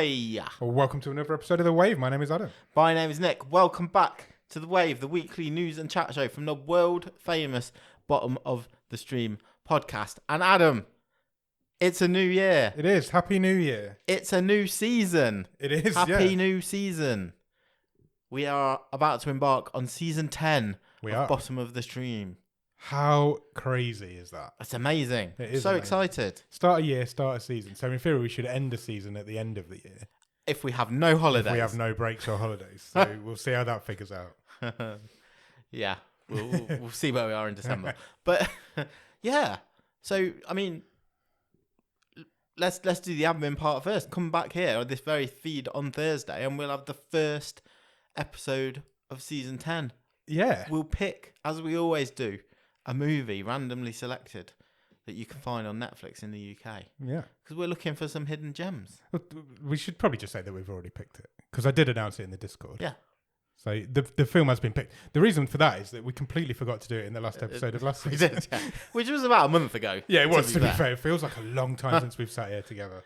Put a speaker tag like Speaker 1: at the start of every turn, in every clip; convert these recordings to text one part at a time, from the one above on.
Speaker 1: Ahoy!
Speaker 2: Well, welcome to another episode of The Wave. My name is Adam.
Speaker 1: My name is Nick. Welcome back to The Wave, the weekly news and chat show from the world famous Bottom of the Stream podcast. And Adam, it's a new year.
Speaker 2: It is. Happy New Year.
Speaker 1: It's a new season.
Speaker 2: It is,
Speaker 1: Happy new season. We are about to embark on season 10 of Bottom of the Stream.
Speaker 2: How crazy is that?
Speaker 1: That's amazing.
Speaker 2: It is
Speaker 1: so
Speaker 2: amazing.
Speaker 1: Excited.
Speaker 2: Start a year, start a season. So in theory, we should end the season at the end of the year.
Speaker 1: If we have no holidays.
Speaker 2: If we have no breaks or holidays. So we'll see how that figures out.
Speaker 1: Yeah, we'll see where we are in December. But yeah, so I mean, let's do the admin part first. Come back here on this very feed on Thursday, and we'll have the first episode of season 10.
Speaker 2: Yeah,
Speaker 1: We'll pick, as we always do, a movie randomly selected that you can find on Netflix in the UK.
Speaker 2: Yeah,
Speaker 1: because we're looking for some hidden gems.
Speaker 2: we should probably just say that we've already picked it because I did announce it in the Discord.
Speaker 1: Yeah.
Speaker 2: So the film has been picked. The reason for that is that we completely forgot to do it in the last episode of last season.
Speaker 1: We did, yeah. Which was about a month ago.
Speaker 2: Yeah, it was, to be fair. It feels like a long time since we've sat here together.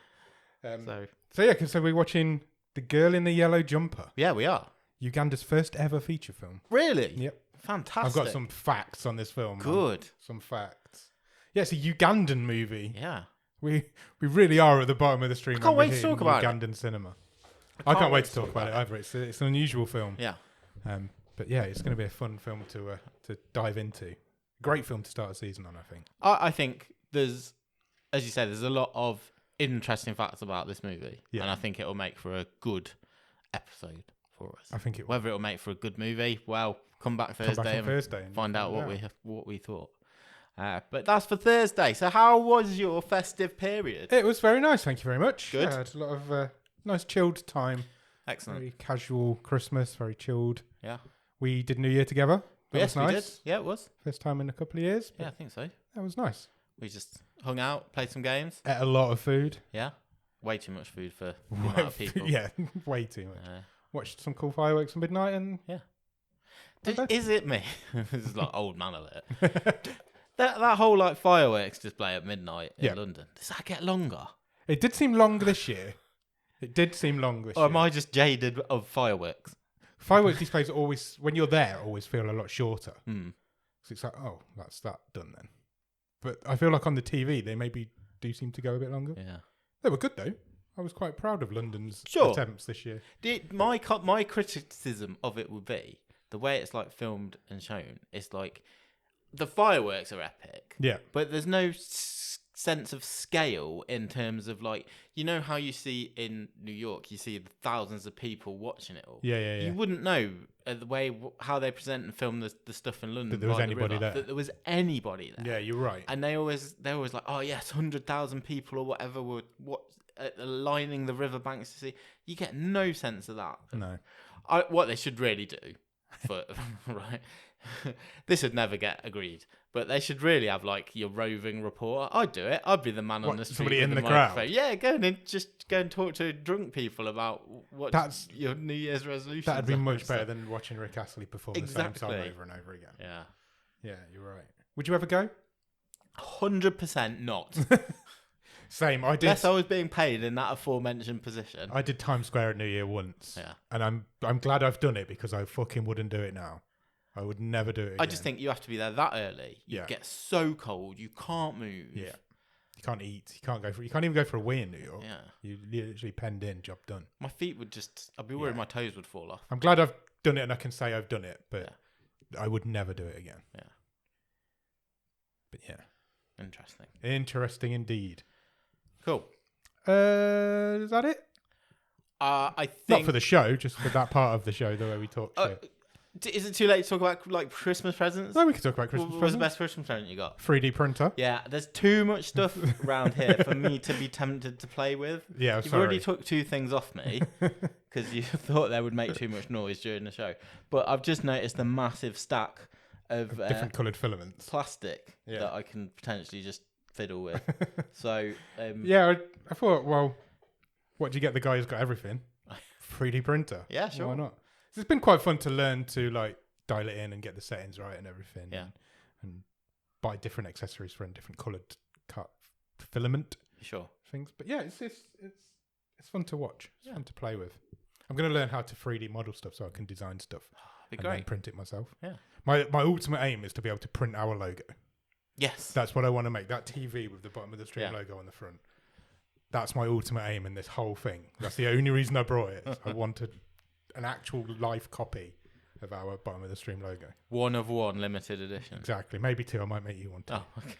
Speaker 2: So we're watching The Girl in the Yellow Jumper.
Speaker 1: Yeah, we are.
Speaker 2: Uganda's first ever feature film.
Speaker 1: Really?
Speaker 2: Yep.
Speaker 1: Fantastic.
Speaker 2: I've got some facts on this film.
Speaker 1: Good.
Speaker 2: Man. Some facts. Yeah, it's a Ugandan movie.
Speaker 1: Yeah.
Speaker 2: We really are at the bottom of the stream.
Speaker 1: I can't wait to talk about
Speaker 2: Ugandan cinema. I can't wait to talk about it either. It's an unusual film.
Speaker 1: Yeah.
Speaker 2: But yeah, it's going to be a fun film to dive into. Great film to start a season on, I think.
Speaker 1: I think there's, as you said, there's a lot of interesting facts about this movie. Yeah. And I think it'll make for a good episode for us.
Speaker 2: I think it will.
Speaker 1: Whether it'll make for a good movie, well, come back Thursday and find out what we thought. But that's for Thursday. So how was your festive period?
Speaker 2: It was very nice, thank you very much.
Speaker 1: Good.
Speaker 2: I had a lot of nice chilled time.
Speaker 1: Excellent.
Speaker 2: Very casual Christmas, very chilled.
Speaker 1: Yeah.
Speaker 2: We did New Year together. That was nice.
Speaker 1: We did. Yeah, it was.
Speaker 2: First time in a couple of years.
Speaker 1: Yeah, I think so.
Speaker 2: That was nice.
Speaker 1: We just hung out, played some games.
Speaker 2: Ate a lot of food.
Speaker 1: Yeah. Way too much food for the amount of people.
Speaker 2: Yeah, way too much. Watched some cool fireworks at midnight and...
Speaker 1: Yeah. Is it me? This is like old man alert. that whole like fireworks display at midnight in London, does that get longer?
Speaker 2: It did seem long this year. Or
Speaker 1: am I just jaded of fireworks?
Speaker 2: Fireworks displays always, when you're there, always feel a lot shorter.
Speaker 1: Mm.
Speaker 2: So it's like, oh, that's that done then. But I feel like on the TV, they maybe do seem to go a bit longer.
Speaker 1: Yeah.
Speaker 2: They were good though. I was quite proud of London's attempts this year.
Speaker 1: My criticism of it would be the way it's like filmed and shown. It's like the fireworks are epic.
Speaker 2: Yeah.
Speaker 1: But there's no sense of scale in terms of like, you know how you see in New York, you see thousands of people watching it all.
Speaker 2: Yeah.
Speaker 1: You wouldn't know the way how they present and film the stuff in London.
Speaker 2: That there was anybody there.
Speaker 1: That there was anybody there.
Speaker 2: Yeah, you're right.
Speaker 1: And they're always like, oh yes, 100,000 people or whatever were lining the riverbanks to see. You get no sense of that.
Speaker 2: No.
Speaker 1: What they should really do, right? This would never get agreed, but they should really have like your roving reporter. I'd do it. I'd be the man on the street.
Speaker 2: Somebody in the
Speaker 1: microphone.
Speaker 2: crowd.
Speaker 1: Yeah, go and talk to drunk people about what's your New Year's resolution.
Speaker 2: That'd be much better than watching Rick Astley perform the same song over and over again. Yeah, you're right. Would you ever go?
Speaker 1: 100% not.
Speaker 2: Same. I did.
Speaker 1: Unless I was being paid in that aforementioned position.
Speaker 2: I did Times Square at New Year once.
Speaker 1: Yeah.
Speaker 2: And I'm glad I've done it because I fucking wouldn't do it now. I would never do it again.
Speaker 1: I just think you have to be there that early. You get so cold, you can't move.
Speaker 2: Yeah. You can't eat. You can't even go for a wee in New York.
Speaker 1: Yeah.
Speaker 2: You literally penned in, job done.
Speaker 1: My feet would I'd be worried my toes would fall off.
Speaker 2: I'm glad I've done it and I can say I've done it, but I would never do it again.
Speaker 1: Yeah.
Speaker 2: But yeah.
Speaker 1: Interesting.
Speaker 2: Interesting indeed.
Speaker 1: Cool.
Speaker 2: Is that it?
Speaker 1: I think
Speaker 2: not for the show, just for that part of the show, the way we talk.
Speaker 1: Is it too late to talk about like Christmas presents?
Speaker 2: No, we can talk about Christmas
Speaker 1: presents.
Speaker 2: presents.
Speaker 1: What's the best Christmas present you got?
Speaker 2: 3D printer.
Speaker 1: Yeah, there's too much stuff around here for me to be tempted to play with.
Speaker 2: Yeah,
Speaker 1: You've already took 2 things off me because you thought they would make too much noise during the show. But I've just noticed a massive stack of
Speaker 2: different coloured filaments,
Speaker 1: plastic that I can potentially just fiddle with. So
Speaker 2: I thought, well, what do you get the guy who's got everything? 3D printer.
Speaker 1: Yeah, sure.
Speaker 2: Why not? It's been quite fun to learn to like dial it in and get the settings right and everything.
Speaker 1: Yeah.
Speaker 2: And buy different accessories for different coloured cut filament
Speaker 1: Sure.
Speaker 2: things. But yeah, it's It's fun to watch. It's fun to play with. I'm going to learn how to 3D model stuff so I can design stuff and then print it myself.
Speaker 1: Yeah.
Speaker 2: My ultimate aim is to be able to print our logo.
Speaker 1: Yes.
Speaker 2: That's what I want to make. That TV with the bottom of the stream logo on the front. That's my ultimate aim in this whole thing. That's the only reason I brought it. I wanted an actual life copy of our bottom of the stream logo.
Speaker 1: 1 of 1 limited edition.
Speaker 2: Exactly. Maybe 2. I might make you one too.
Speaker 1: Oh, okay.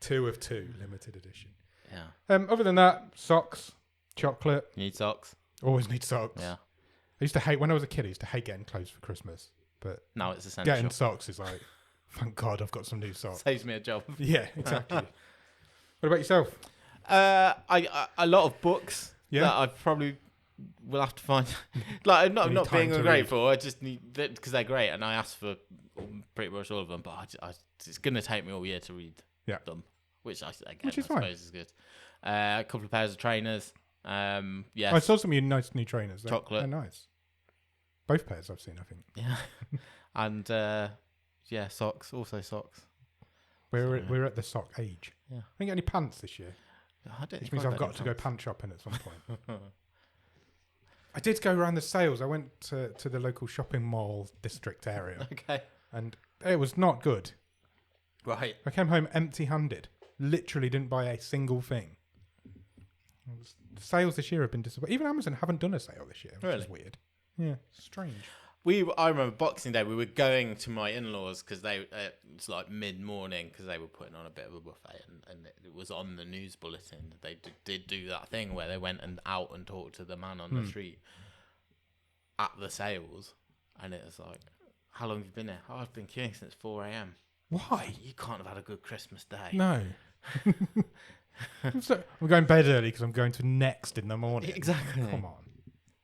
Speaker 2: 2 of 2 limited edition.
Speaker 1: Yeah.
Speaker 2: Other than that, socks, chocolate.
Speaker 1: You need socks?
Speaker 2: Always need socks.
Speaker 1: Yeah.
Speaker 2: I used to hate, when I was a kid, I used to hate getting clothes for Christmas. But
Speaker 1: now it's essential.
Speaker 2: Getting socks is like, thank God I've got some new socks.
Speaker 1: Saves me a job.
Speaker 2: Yeah, exactly. What about yourself?
Speaker 1: A lot of books that I probably will have to find. Like, I'm not being ungrateful. I just need, because they're great, and I asked for pretty much all of them. But it's going to take me all year to read them, which I suppose is good. A couple of pairs of trainers. Yes.
Speaker 2: I saw some of your nice new trainers.
Speaker 1: Chocolate.
Speaker 2: They're nice. Both pairs I've seen, I think.
Speaker 1: Yeah. And socks. Also socks.
Speaker 2: We're at the sock age.
Speaker 1: Yeah.
Speaker 2: I didn't get any pants this year. Which means I've got to go pant shopping at some point. I did go around the sales. I went to the local shopping mall district area. Okay. And it was not good.
Speaker 1: Right.
Speaker 2: I came home empty-handed. Literally didn't buy a single thing. Sales this year have been disappointing. Even Amazon haven't done a sale this year, which is weird. Yeah, strange.
Speaker 1: I remember Boxing Day, we were going to my in-laws because it's like mid-morning because they were putting on a bit of a buffet and it was on the news bulletin. They did do that thing where they went out and talked to the man on the street at the sales, and it was like, how long have you been here? Oh, I've been queuing since 4 a.m.
Speaker 2: Why?
Speaker 1: You can't have had a good Christmas day.
Speaker 2: No. I'm going to bed early because I'm going to Next in the morning.
Speaker 1: Exactly.
Speaker 2: Come on.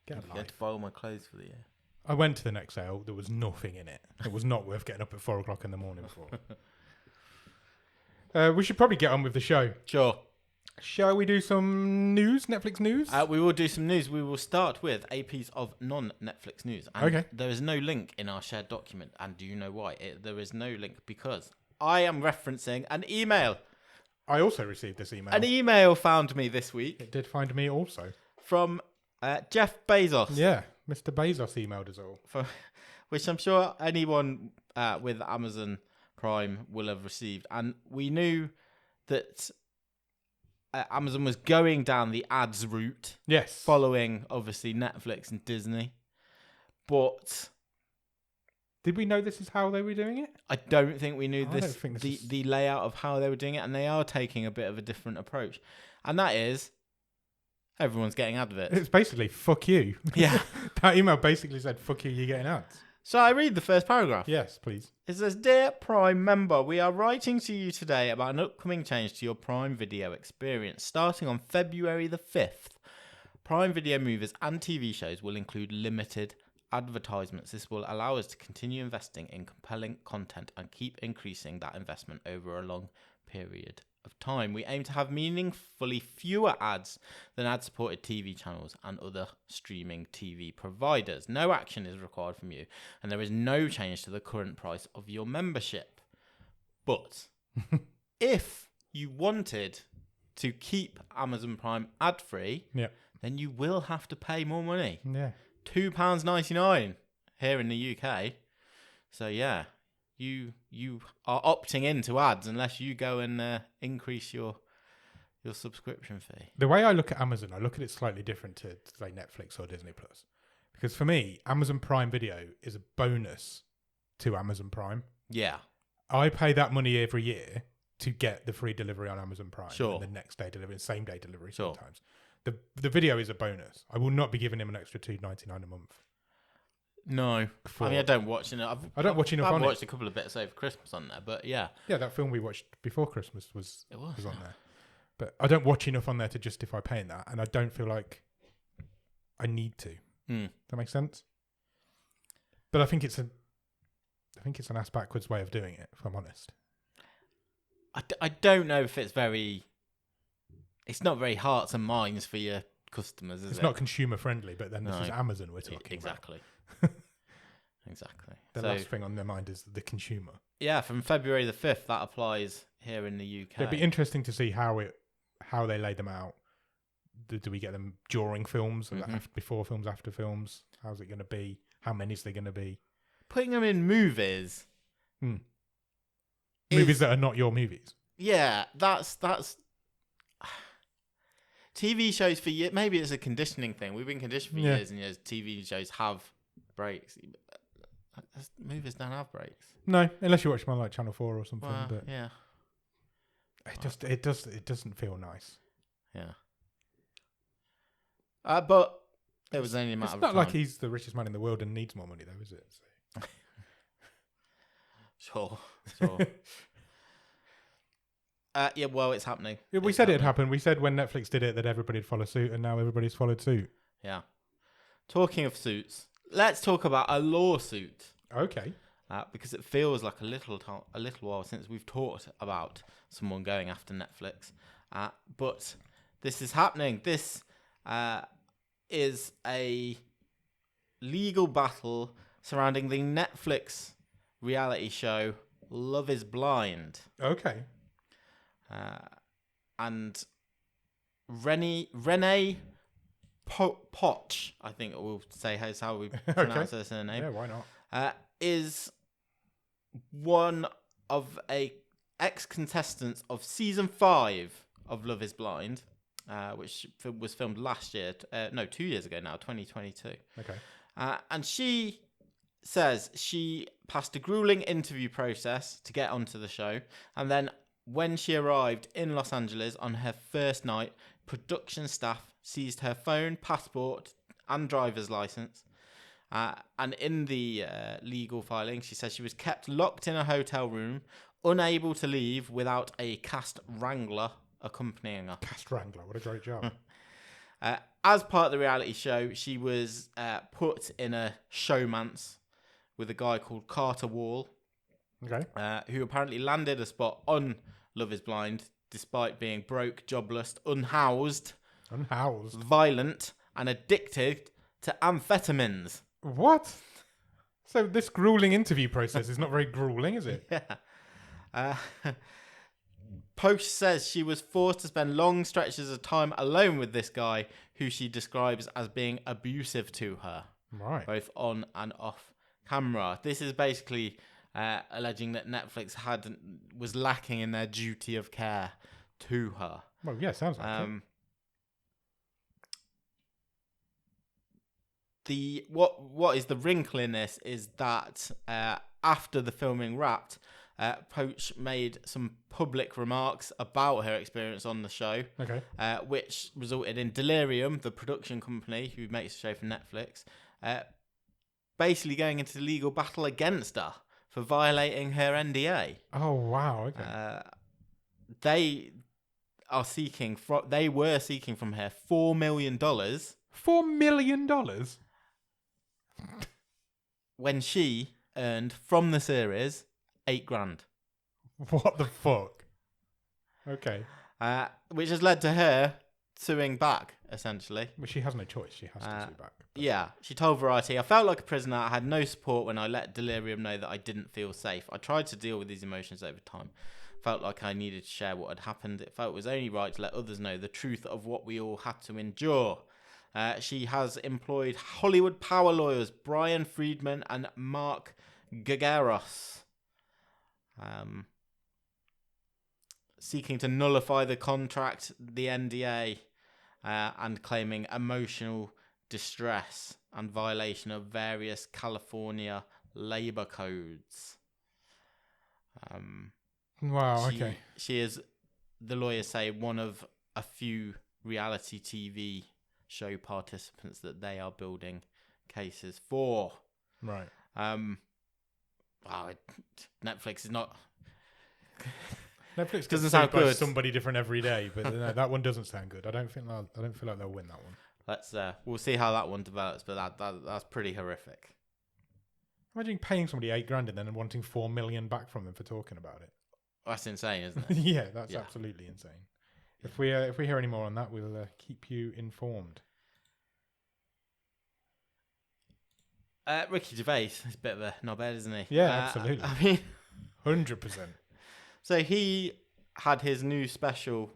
Speaker 2: Get a life.
Speaker 1: I had to buy all my clothes for the year.
Speaker 2: I went to the next sale. There was nothing in it. It was not worth getting up at 4 o'clock in the morning for. We should probably get on with the show.
Speaker 1: Sure.
Speaker 2: Shall we do some news? Netflix news?
Speaker 1: We will do some news. We will start with a piece of non-Netflix news. And
Speaker 2: okay.
Speaker 1: There is no link in our shared document. And do you know why? There is no link because I am referencing an email.
Speaker 2: I also received this email.
Speaker 1: An email found me this week.
Speaker 2: It did find me also.
Speaker 1: From Jeff Bezos.
Speaker 2: Yeah, Mr. Bezos emailed us all.
Speaker 1: Which I'm sure anyone with Amazon Prime will have received. And we knew that Amazon was going down the ads route.
Speaker 2: Yes.
Speaker 1: Following, obviously, Netflix and Disney. But
Speaker 2: did we know this is how they were doing it?
Speaker 1: I don't think we knew the layout of how they were doing it. And they are taking a bit of a different approach. And that is, everyone's getting adverts.
Speaker 2: It's basically, fuck you.
Speaker 1: Yeah.
Speaker 2: That email basically said, fuck you, you're getting ads.
Speaker 1: So I read the first paragraph.
Speaker 2: Yes, please.
Speaker 1: It says, Dear Prime member, we are writing to you today about an upcoming change to your Prime Video experience. Starting on February the 5th, Prime Video movies and TV shows will include limited advertisements. This will allow us to continue investing in compelling content and keep increasing that investment over a long period of time. We aim to have meaningfully fewer ads than ad-supported TV channels and other streaming TV providers. No action is required from you, and there is no change to the current price of your membership. But if you wanted to keep Amazon Prime ad-free, then you will have to pay more money.
Speaker 2: Yeah.
Speaker 1: £2.99 here in the UK. So yeah, you are opting into ads unless you go and increase your subscription fee.
Speaker 2: The way I look at Amazon, I look at it slightly different to say Netflix or Disney Plus, because for me, Amazon Prime Video is a bonus to Amazon Prime.
Speaker 1: Yeah,
Speaker 2: I pay that money every year to get the free delivery on Amazon Prime.
Speaker 1: Sure.
Speaker 2: And the next day delivery, same day delivery
Speaker 1: sure.
Speaker 2: sometimes. The video is a bonus. I will not be giving him an extra $2.99 a month.
Speaker 1: No, I mean I don't watch enough.
Speaker 2: I don't watch enough on it.
Speaker 1: I've watched a couple of bits over Christmas on there, but yeah.
Speaker 2: Yeah, that film we watched before Christmas was on
Speaker 1: yeah.
Speaker 2: there. But I don't watch enough on there to justify paying that, and I don't feel like I need to. That makes sense. But I think it's an ass backwards way of doing it, if I'm honest.
Speaker 1: I don't know if it's very. It's not very hearts and minds for your customers, is it?
Speaker 2: It's not consumer friendly, but then this is Amazon we're talking
Speaker 1: exactly.
Speaker 2: about.
Speaker 1: Exactly.
Speaker 2: The last thing on their mind is the consumer.
Speaker 1: Yeah, from February the 5th, that applies here in the UK.
Speaker 2: It'd be interesting to see how they lay them out. Do we get them during films, before films, after films? How's it going to be? How many is there going to be?
Speaker 1: Putting them in movies.
Speaker 2: Movies that are not your movies.
Speaker 1: Yeah, that's TV shows for years. Maybe it's a conditioning thing. We've been conditioned for years and years. TV shows have breaks. Movies don't have breaks.
Speaker 2: No, unless you watch them on like Channel 4 or something.
Speaker 1: Well,
Speaker 2: but
Speaker 1: yeah,
Speaker 2: it doesn't feel nice.
Speaker 1: Yeah. But it was only a matter of time.
Speaker 2: It's not like he's the richest man in the world and needs more money, though, is it? So.
Speaker 1: Sure. Yeah, well, it's happening.
Speaker 2: Yeah, we said it'd happen. We said when Netflix did it that everybody'd follow suit, and now everybody's followed suit.
Speaker 1: Yeah. Talking of suits, let's talk about a lawsuit.
Speaker 2: Okay.
Speaker 1: Because it feels like a little while since we've talked about someone going after Netflix. But this is happening. This is a legal battle surrounding the Netflix reality show Love is Blind.
Speaker 2: Okay.
Speaker 1: And Renee Potch, I think we'll say how we pronounce her surname.
Speaker 2: Yeah, why not?
Speaker 1: Is one of a ex-contestants of season 5 of Love is Blind, which was filmed last year. 2 years ago now, 2022.
Speaker 2: Okay.
Speaker 1: And she says she passed a grueling interview process to get onto the show, and then when she arrived in Los Angeles on her first night, production staff seized her phone, passport, and driver's license. And in the legal filing, she says she was kept locked in a hotel room, unable to leave without a cast wrangler accompanying her.
Speaker 2: Cast wrangler, what a great job.
Speaker 1: As part of the reality show, she was put in a showmance with a guy called Carter Wall, who apparently landed a spot on Love is Blind, despite being broke, jobless, unhoused, violent, and addicted to amphetamines.
Speaker 2: What? So this grueling interview process is not very grueling, is it?
Speaker 1: Yeah. Post says she was forced to spend long stretches of time alone with this guy, who she describes as being abusive to her, both on and off camera. This is basically alleging that Netflix was lacking in their duty of care to her.
Speaker 2: Well, yeah, sounds like
Speaker 1: it. What is the wrinkle in this is that after the filming wrapped, Poach made some public remarks about her experience on the show, which resulted in Delirium, the production company who makes the show for Netflix, basically going into legal battle against her for violating her NDA.
Speaker 2: Oh, wow. Okay.
Speaker 1: They were seeking from her $4 million.
Speaker 2: $4 million?
Speaker 1: When she earned from the series $8,000.
Speaker 2: What the fuck? Okay.
Speaker 1: Which has led to her suing back, essentially.
Speaker 2: Well, she has no choice. She has to sue back. But...
Speaker 1: Yeah. She told Variety, "I felt like a prisoner. I had no support when I let Delirium know that I didn't feel safe. I tried to deal with these emotions over time. Felt like I needed to share what had happened. It felt it was only right to let others know the truth of what we all had to endure." She has employed Hollywood power lawyers Brian Friedman and Mark Gagaros, seeking to nullify the contract, the NDA, and claiming emotional distress and violation of various California labor codes.
Speaker 2: Wow, okay.
Speaker 1: She is, the lawyers say, one of a few reality TV show participants that they are building cases for.
Speaker 2: Right.
Speaker 1: Netflix is not...
Speaker 2: Netflix
Speaker 1: doesn't sound good.
Speaker 2: Somebody different every day, but no, that one doesn't sound good. I don't feel like they'll win that one.
Speaker 1: We'll see how that one develops, but that's pretty horrific.
Speaker 2: Imagine paying somebody $8,000 and then wanting $4 million back from them for talking about it.
Speaker 1: That's insane, isn't it?
Speaker 2: Yeah, that's absolutely insane. If we hear any more on that, we'll keep you informed.
Speaker 1: Ricky Gervais is a bit of a knobhead, isn't he?
Speaker 2: Yeah, absolutely.
Speaker 1: I mean,
Speaker 2: 100%.
Speaker 1: So he had his new special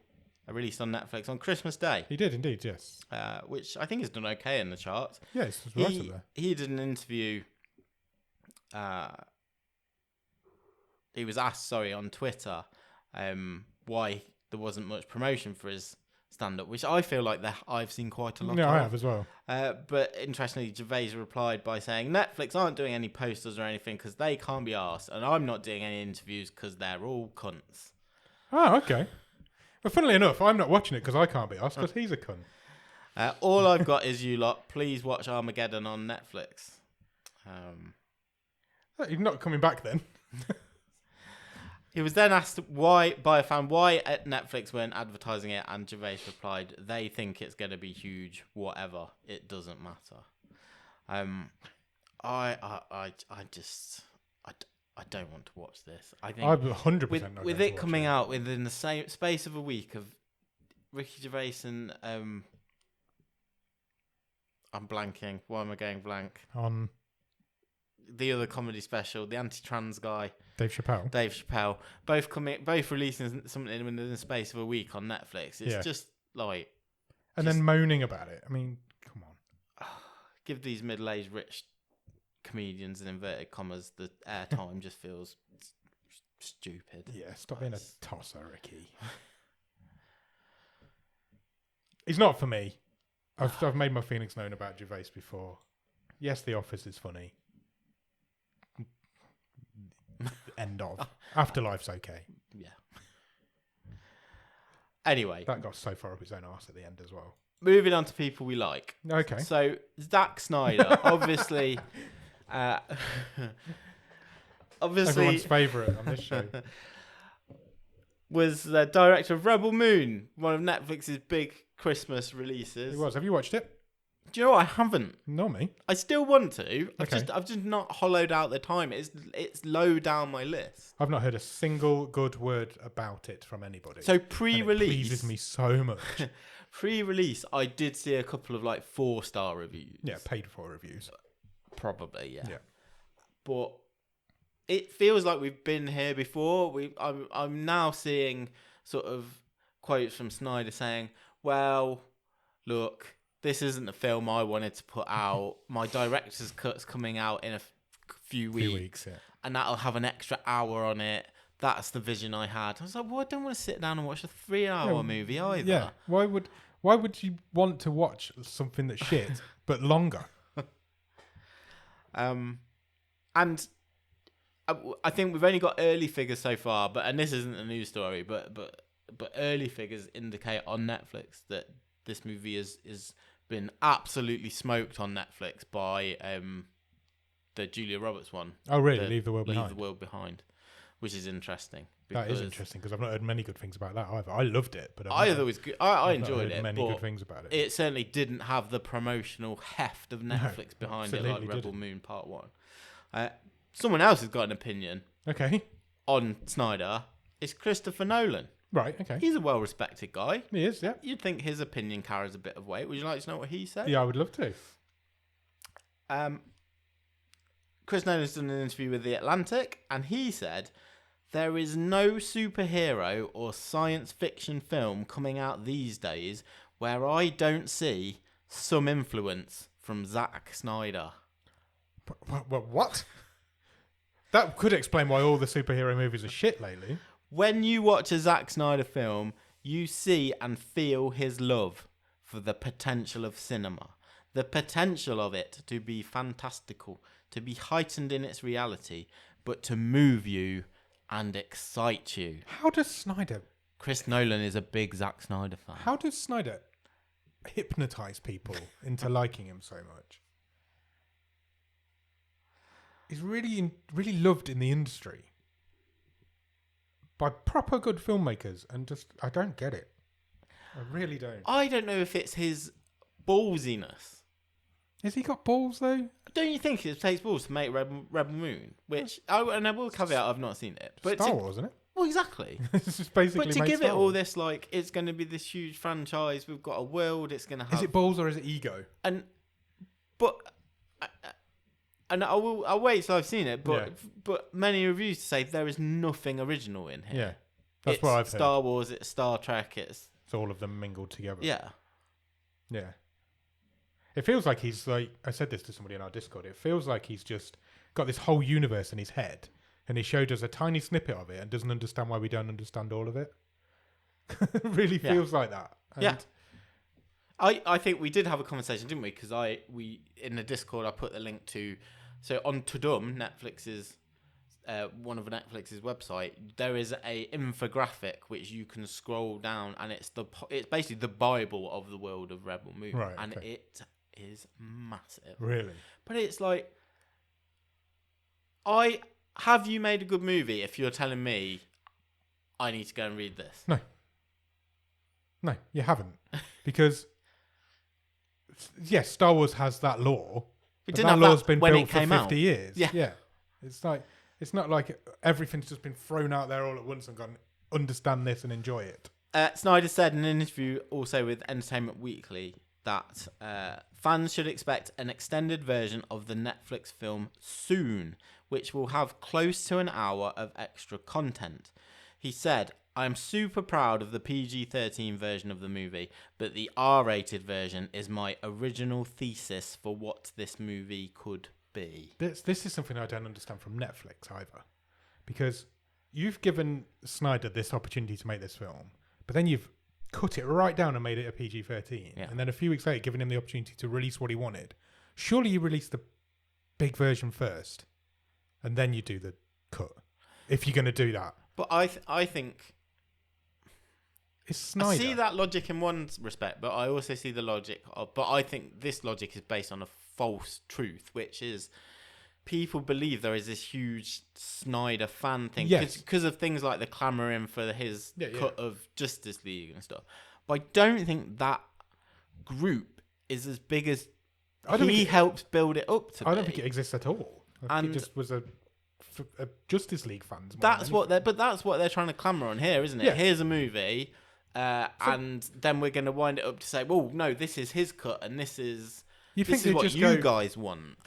Speaker 1: released on Netflix on Christmas Day.
Speaker 2: He did indeed, yes.
Speaker 1: Which I think has done okay in the charts.
Speaker 2: Yeah, it's right up there.
Speaker 1: He did an interview. He was asked, on Twitter, why there wasn't much promotion for his stand-up, which I feel like I've seen quite a lot of.
Speaker 2: Yeah, I have as well.
Speaker 1: But interestingly, Gervais replied by saying, Netflix aren't doing any posters or anything because they can't be arsed, and I'm not doing any interviews because they're all cunts.
Speaker 2: Oh, okay. Well, funnily enough, I'm not watching it because I can't be asked because he's a cunt.
Speaker 1: All I've got is you lot. Please watch Armageddon on Netflix.
Speaker 2: You're not coming back then.
Speaker 1: He was then asked by a fan why at Netflix weren't advertising it, and Gervais replied, "They think it's going to be huge. Whatever, it doesn't matter." I don't want to watch this. I think
Speaker 2: I'm 100%
Speaker 1: with it coming out within the same space of a week of Ricky Gervais and I'm blanking. Why am I going blank?
Speaker 2: On
Speaker 1: the other comedy special, the anti-trans guy.
Speaker 2: Dave Chappelle,
Speaker 1: both releasing something within the space of a week on Netflix. It's just like,
Speaker 2: then moaning about it. I mean, come on.
Speaker 1: Give these middle-aged rich comedians in inverted commas the airtime. Just feels stupid.
Speaker 2: Yeah, stop being a tosser, Ricky. It's not for me. I've made my feelings known about Gervais before. Yes, The Office is funny. End of. Afterlife's okay.
Speaker 1: Yeah. Anyway.
Speaker 2: That got so far up his own arse at the end as well.
Speaker 1: Moving on to people we like.
Speaker 2: Okay.
Speaker 1: So, Zack Snyder, obviously...
Speaker 2: everyone's favourite on this show.
Speaker 1: Was the director of Rebel Moon, one of Netflix's big Christmas releases.
Speaker 2: It was. Have you watched it?
Speaker 1: Do you know what? I haven't.
Speaker 2: Not me.
Speaker 1: I still want to.
Speaker 2: Okay.
Speaker 1: I've just not hollowed out the time. It's low down my list.
Speaker 2: I've not heard a single good word about it from anybody.
Speaker 1: So pre-release,
Speaker 2: and it pleases me so much.
Speaker 1: Pre-release, I did see a couple of 4-star reviews.
Speaker 2: Yeah, paid for reviews.
Speaker 1: Probably, yeah.
Speaker 2: Yeah.
Speaker 1: But it feels like we've been here before. I'm now seeing sort of quotes from Snyder saying, "Well, look, this isn't the film I wanted to put out. My director's cut's coming out in a few weeks,
Speaker 2: yeah.
Speaker 1: And that'll have an extra hour on it. That's the vision I had." I was like, well, I don't want to sit down and watch a 3-hour movie either.
Speaker 2: Yeah. Why would you want to watch something that's shit but longer?
Speaker 1: And I think we've only got early figures so far, and this isn't a news story, but early figures indicate on Netflix that this movie is been absolutely smoked on Netflix by the Julia Roberts one.
Speaker 2: Oh, really? Leave the World Behind.
Speaker 1: Leave the World Behind, which is interesting.
Speaker 2: That is interesting because I've not heard many good things about that either. I loved it, but
Speaker 1: I thought it was good. I enjoyed it.
Speaker 2: Many good things about it.
Speaker 1: It certainly didn't have the promotional heft of Netflix behind it, like Rebel Moon Part 1. Someone else has got an opinion.
Speaker 2: Okay.
Speaker 1: On Snyder. It's Christopher Nolan.
Speaker 2: Right, okay.
Speaker 1: He's a well-respected guy.
Speaker 2: He is, yeah.
Speaker 1: You'd think his opinion carries a bit of weight. Would you like to know what he said?
Speaker 2: Yeah, I would love to.
Speaker 1: Chris Nolan's done an interview with The Atlantic, and he said, "There is no superhero or science fiction film coming out these days where I don't see some influence from Zack Snyder."
Speaker 2: What? That could explain why all the superhero movies are shit lately.
Speaker 1: When you watch a Zack Snyder film, you see and feel his love for the potential of cinema. The potential of it to be fantastical, to be heightened in its reality, but to move you and excite you.
Speaker 2: How does Snyder...
Speaker 1: Chris Nolan is a big Zack Snyder fan.
Speaker 2: How does Snyder hypnotise people into liking him so much? He's really loved in the industry by proper good filmmakers, and I don't get it. I really don't.
Speaker 1: I don't know if it's his ballsiness.
Speaker 2: Has he got balls though?
Speaker 1: Don't you think it takes balls to make Rebel Moon? Which I will caveat, I've not seen it. But
Speaker 2: Star Wars, isn't it?
Speaker 1: Well, exactly.
Speaker 2: This is basically.
Speaker 1: But to give it all this, it's going to be this huge franchise. We've got a world. It's going to have.
Speaker 2: Is it balls or is it ego?
Speaker 1: And I'll wait till I've seen it. But many reviews say there is nothing original in here.
Speaker 2: Yeah, that's what I've heard.
Speaker 1: Star Wars. It's Star Trek. It's
Speaker 2: So all of them mingled together.
Speaker 1: Yeah.
Speaker 2: Yeah. It feels like he's like, I said this to somebody in our Discord, it feels like he's just got this whole universe in his head and he showed us a tiny snippet of it and doesn't understand why we don't understand all of it. It really feels like that. And
Speaker 1: yeah. I think we did have a conversation, didn't we? Because we in the Discord I put the link to, so on Tudum, Netflix's one of Netflix's website, there is a infographic which you can scroll down, and it's basically the Bible of the world of Rebel Moon,
Speaker 2: Right,
Speaker 1: and
Speaker 2: okay.
Speaker 1: it is massive.
Speaker 2: Really?
Speaker 1: But it's like, have you made a good movie if you're telling me I need to go and read this?
Speaker 2: No, you haven't. Because, yes, Star Wars has that lore. But that lore's been built for 50 years. Yeah. It's like, it's not like everything's just been thrown out there all at once and gone, understand this and enjoy it.
Speaker 1: Snyder said in an interview also with Entertainment Weekly that fans should expect an extended version of the Netflix film soon, which will have close to an hour of extra content. He said, "I'm super proud of the PG-13 version of the movie, but the R-rated version is my original thesis for what this movie could be."
Speaker 2: This is something I don't understand from Netflix either. Because you've given Snyder this opportunity to make this film, but then you've cut it right down and made it a PG-13.
Speaker 1: Yeah.
Speaker 2: And then a few weeks later, given him the opportunity to release what he wanted. Surely you release the big version first, and then you do the cut. If you're going to do that.
Speaker 1: But I think
Speaker 2: it's Snyder.
Speaker 1: I see that logic in one respect, but I also see the logic of... But I think this logic is based on a false truth, which is people believe there is this huge Snyder fan thing because of things like the clamouring for his cut of Justice League and stuff. But I don't think that group is as big as he helped build it up to be.
Speaker 2: I don't think it exists at all. I think it just was a Justice League fans.
Speaker 1: That's what they're trying to clamour on here, isn't it? Yeah. Here's a movie, and then we're going to wind it up to say, well, no, this is his cut, and this is what you guys want.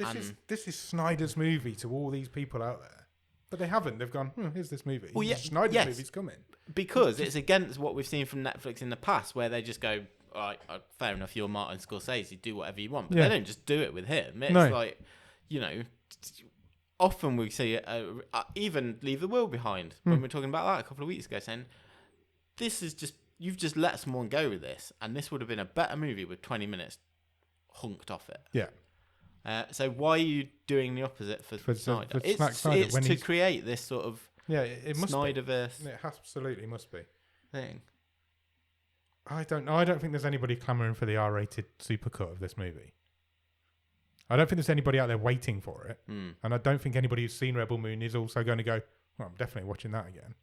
Speaker 2: This is Snyder's movie to all these people out there, but they haven't. They've gone, here's this movie. Well, Snyder's movie's coming
Speaker 1: because it's against what we've seen from Netflix in the past, where they just go, all right, fair enough, you're Martin Scorsese, do whatever you want, but they don't just do it with him. It's like, often we see even Leave the World Behind when we were talking about that a couple of weeks ago, saying this is just, you've just let someone go with this, and this would have been a better movie with 20 minutes hunked off it.
Speaker 2: Yeah.
Speaker 1: So why are you doing the opposite for Snyder? It's to create this sort of
Speaker 2: it must
Speaker 1: Snyderverse.
Speaker 2: It absolutely must be
Speaker 1: thing.
Speaker 2: I don't know. I don't think there's anybody clamouring for the R-rated supercut of this movie. I don't think there's anybody out there waiting for it. And I don't think anybody who's seen Rebel Moon is also going to go, well, I'm definitely watching that again.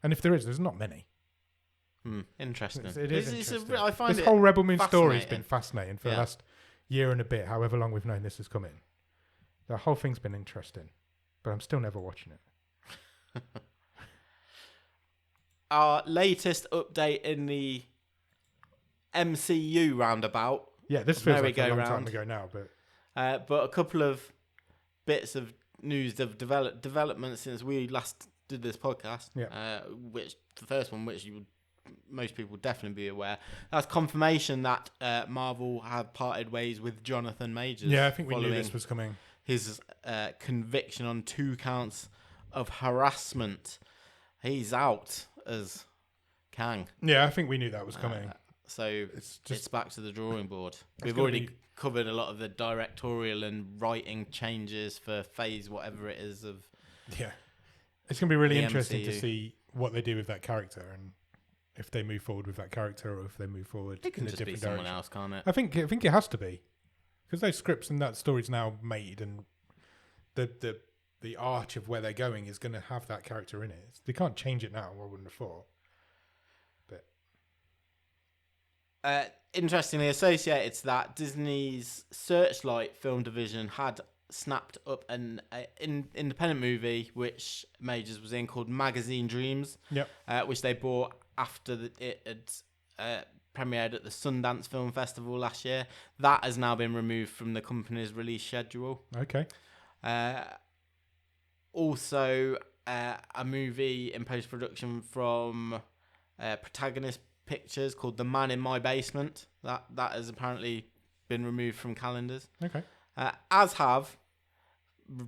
Speaker 2: And if there is, there's not many.
Speaker 1: Interesting.
Speaker 2: It is interesting.
Speaker 1: I find
Speaker 2: this whole Rebel Moon story has been fascinating for the last year and a bit, however long we've known this has come in. The whole thing's been interesting, but I'm still never watching it.
Speaker 1: Our latest update in the MCU roundabout.
Speaker 2: Yeah, this feels like a long time ago now, but
Speaker 1: a couple of bits of news of development since we last did this podcast. Which the first one, which most people would definitely be aware, that's confirmation that Marvel have parted ways with Jonathan Majors.
Speaker 2: Yeah, I think we knew this was coming.
Speaker 1: His conviction on 2 counts of harassment. He's out as Kang.
Speaker 2: Yeah, I think we knew that was coming.
Speaker 1: So it's back to the drawing board. We've already covered a lot of the directorial and writing changes for phase whatever it is of.
Speaker 2: Yeah, it's going to be really interesting to see what they do with that character and if they move forward with that character or if they move forward
Speaker 1: in a different direction. It can just be someone else, can't it?
Speaker 2: I think it has to be, because those scripts and that story's now made, and the arch of where they're going is going to have that character in it. They can't change it now. I wouldn't have thought. But
Speaker 1: interestingly associated to that, Disney's Searchlight film division had snapped up an independent movie which Majors was in called Magazine Dreams, which they bought after it had premiered at the Sundance Film Festival last year. That has now been removed from the company's release schedule.
Speaker 2: Okay.
Speaker 1: Also, a movie in post-production from Protagonist pictures called The Man in My Basement. That has apparently been removed from calendars.
Speaker 2: Okay.
Speaker 1: As have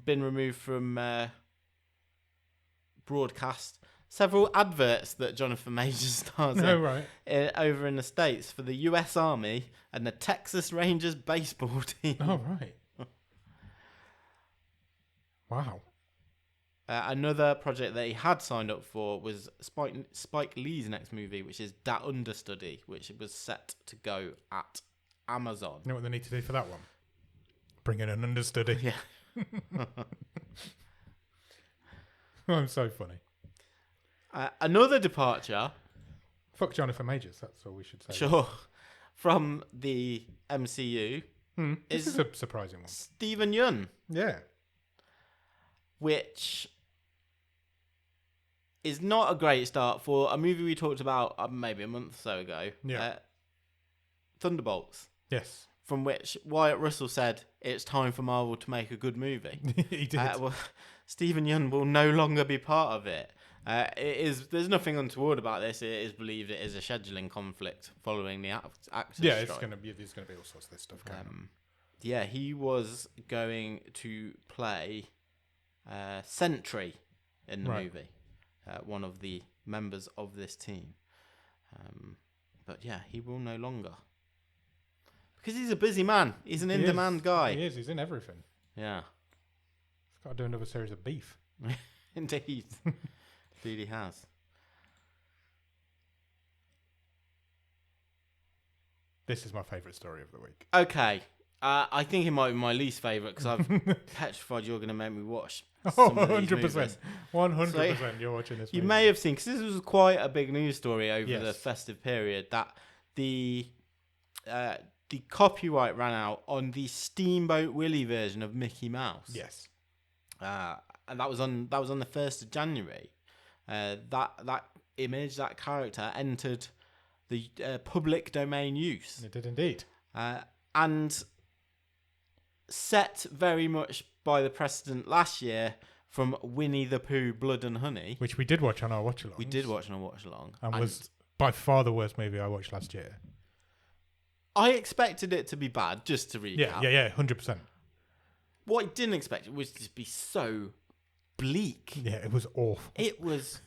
Speaker 1: been removed from broadcast several adverts that Jonathan Majors stars in
Speaker 2: right.
Speaker 1: over in the States for the US Army and the Texas Rangers baseball team.
Speaker 2: Oh, right. Wow.
Speaker 1: Another project that he had signed up for was Spike Lee's next movie, which is Dat Understudy, which was set to go at Amazon.
Speaker 2: You know what they need to do for that one? Bring in an understudy.
Speaker 1: Yeah.
Speaker 2: I'm so funny.
Speaker 1: Another departure.
Speaker 2: Fuck Jonathan Majors, that's all we should say.
Speaker 1: Sure. From the MCU.
Speaker 2: This is a surprising one.
Speaker 1: Stephen Yeun.
Speaker 2: Yeah.
Speaker 1: Which is not a great start for a movie we talked about maybe a month or so ago.
Speaker 2: Yeah.
Speaker 1: Thunderbolts.
Speaker 2: Yes.
Speaker 1: From which Wyatt Russell said it's time for Marvel to make a good movie.
Speaker 2: He did.
Speaker 1: Well, Stephen Yeun will no longer be part of it. There's nothing untoward about this. It is believed it is a scheduling conflict following the actors'
Speaker 2: yeah,
Speaker 1: strike.
Speaker 2: there's gonna be all sorts of this stuff going on.
Speaker 1: Yeah, he was going to play Sentry in the movie, one of the members of this team. But yeah, he will no longer. Because he's a busy man. He's an in-demand guy.
Speaker 2: He is. He's in everything.
Speaker 1: Yeah.
Speaker 2: He's got to do another series of Beef.
Speaker 1: Indeed. Indeed he has.
Speaker 2: This is my favourite story of the week.
Speaker 1: Okay. I think it might be my least favourite because I'm petrified you're going to make me watch
Speaker 2: Oh,
Speaker 1: some of these
Speaker 2: 100%.
Speaker 1: movies.
Speaker 2: 100% you're watching this
Speaker 1: You
Speaker 2: movie.
Speaker 1: may have seen, because this was quite a big news story over
Speaker 2: Yes.
Speaker 1: the festive period, that the copyright ran out on the Steamboat Willie version of Mickey Mouse.
Speaker 2: Yes.
Speaker 1: And that was on the 1st of January. That image, that character, entered the public domain use.
Speaker 2: It did indeed.
Speaker 1: And set very much by the precedent last year from Winnie the Pooh, Blood and Honey.
Speaker 2: Which we did watch on our watch-along.
Speaker 1: We did watch on a watch-along.
Speaker 2: And was by far the worst movie I watched last year.
Speaker 1: I expected it to be bad, just to recap.
Speaker 2: Yeah, 100%.
Speaker 1: What I didn't expect was to be so bleak.
Speaker 2: Yeah, it was awful.
Speaker 1: It was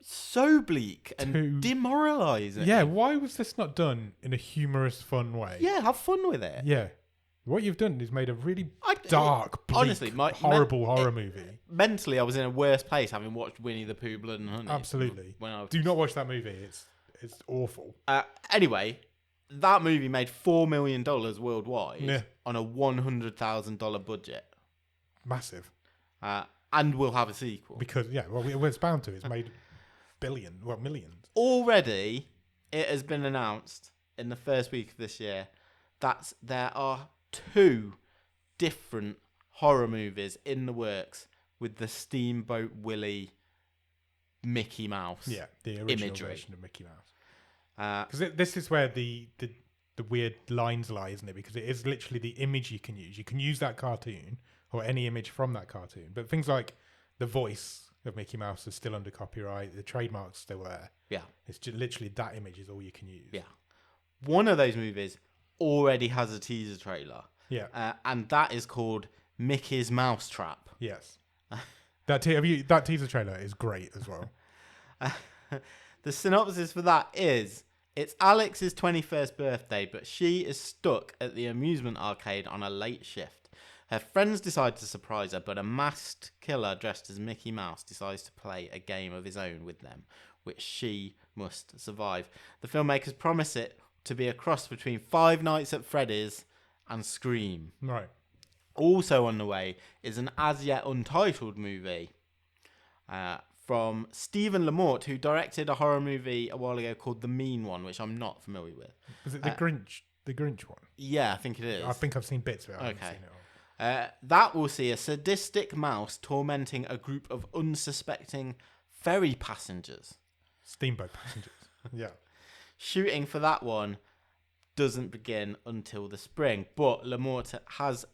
Speaker 1: so bleak and demoralising.
Speaker 2: Yeah, why was this not done in a humorous, fun way?
Speaker 1: Yeah, have fun with it.
Speaker 2: Yeah. What you've done is made a really dark, bleak,
Speaker 1: honestly,
Speaker 2: horrible horror movie.
Speaker 1: Mentally, I was in a worse place having watched Winnie the Pooh, Blood and Honey.
Speaker 2: Absolutely.
Speaker 1: When I
Speaker 2: Do not watch that movie. It's awful.
Speaker 1: Anyway, that movie made $4 million worldwide on a $100,000 budget.
Speaker 2: Massive.
Speaker 1: And we'll have a sequel.
Speaker 2: Because, it's bound to. It's made millions.
Speaker 1: Already, it has been announced in the first week of this year that there are 2 different horror movies in the works with the Steamboat Willie Mickey Mouse.
Speaker 2: Yeah, the original
Speaker 1: imagery.
Speaker 2: Version of Mickey Mouse. Because this is where the weird lines lie, isn't it? Because it is literally the image you can use. You can use that cartoon or any image from that cartoon, but things like the voice of Mickey Mouse is still under copyright. The trademark's still there. Yeah, it's just literally that image is all you can use.
Speaker 1: Yeah, one of those movies already has a teaser trailer.
Speaker 2: Yeah,
Speaker 1: and that is called Mickey's Mousetrap.
Speaker 2: Yes, that teaser trailer is great as well.
Speaker 1: The synopsis for that is: it's Alex's 21st birthday, but she is stuck at the amusement arcade on a late shift. Her friends decide to surprise her, but a masked killer dressed as Mickey Mouse decides to play a game of his own with them, which she must survive. The filmmakers promise it to be a cross between Five Nights at Freddy's and Scream.
Speaker 2: Right.
Speaker 1: Also on the way is an as yet untitled movie from Stephen Lamort, who directed a horror movie a while ago called The Mean One, which I'm not familiar with.
Speaker 2: Is it the Grinch? The Grinch one?
Speaker 1: Yeah, I think it is.
Speaker 2: I think I've seen bits of it. I haven't seen it all.
Speaker 1: That will see a sadistic mouse tormenting a group of unsuspecting ferry passengers.
Speaker 2: Steamboat passengers. Yeah.
Speaker 1: Shooting for that one doesn't begin until the spring, but Lamort has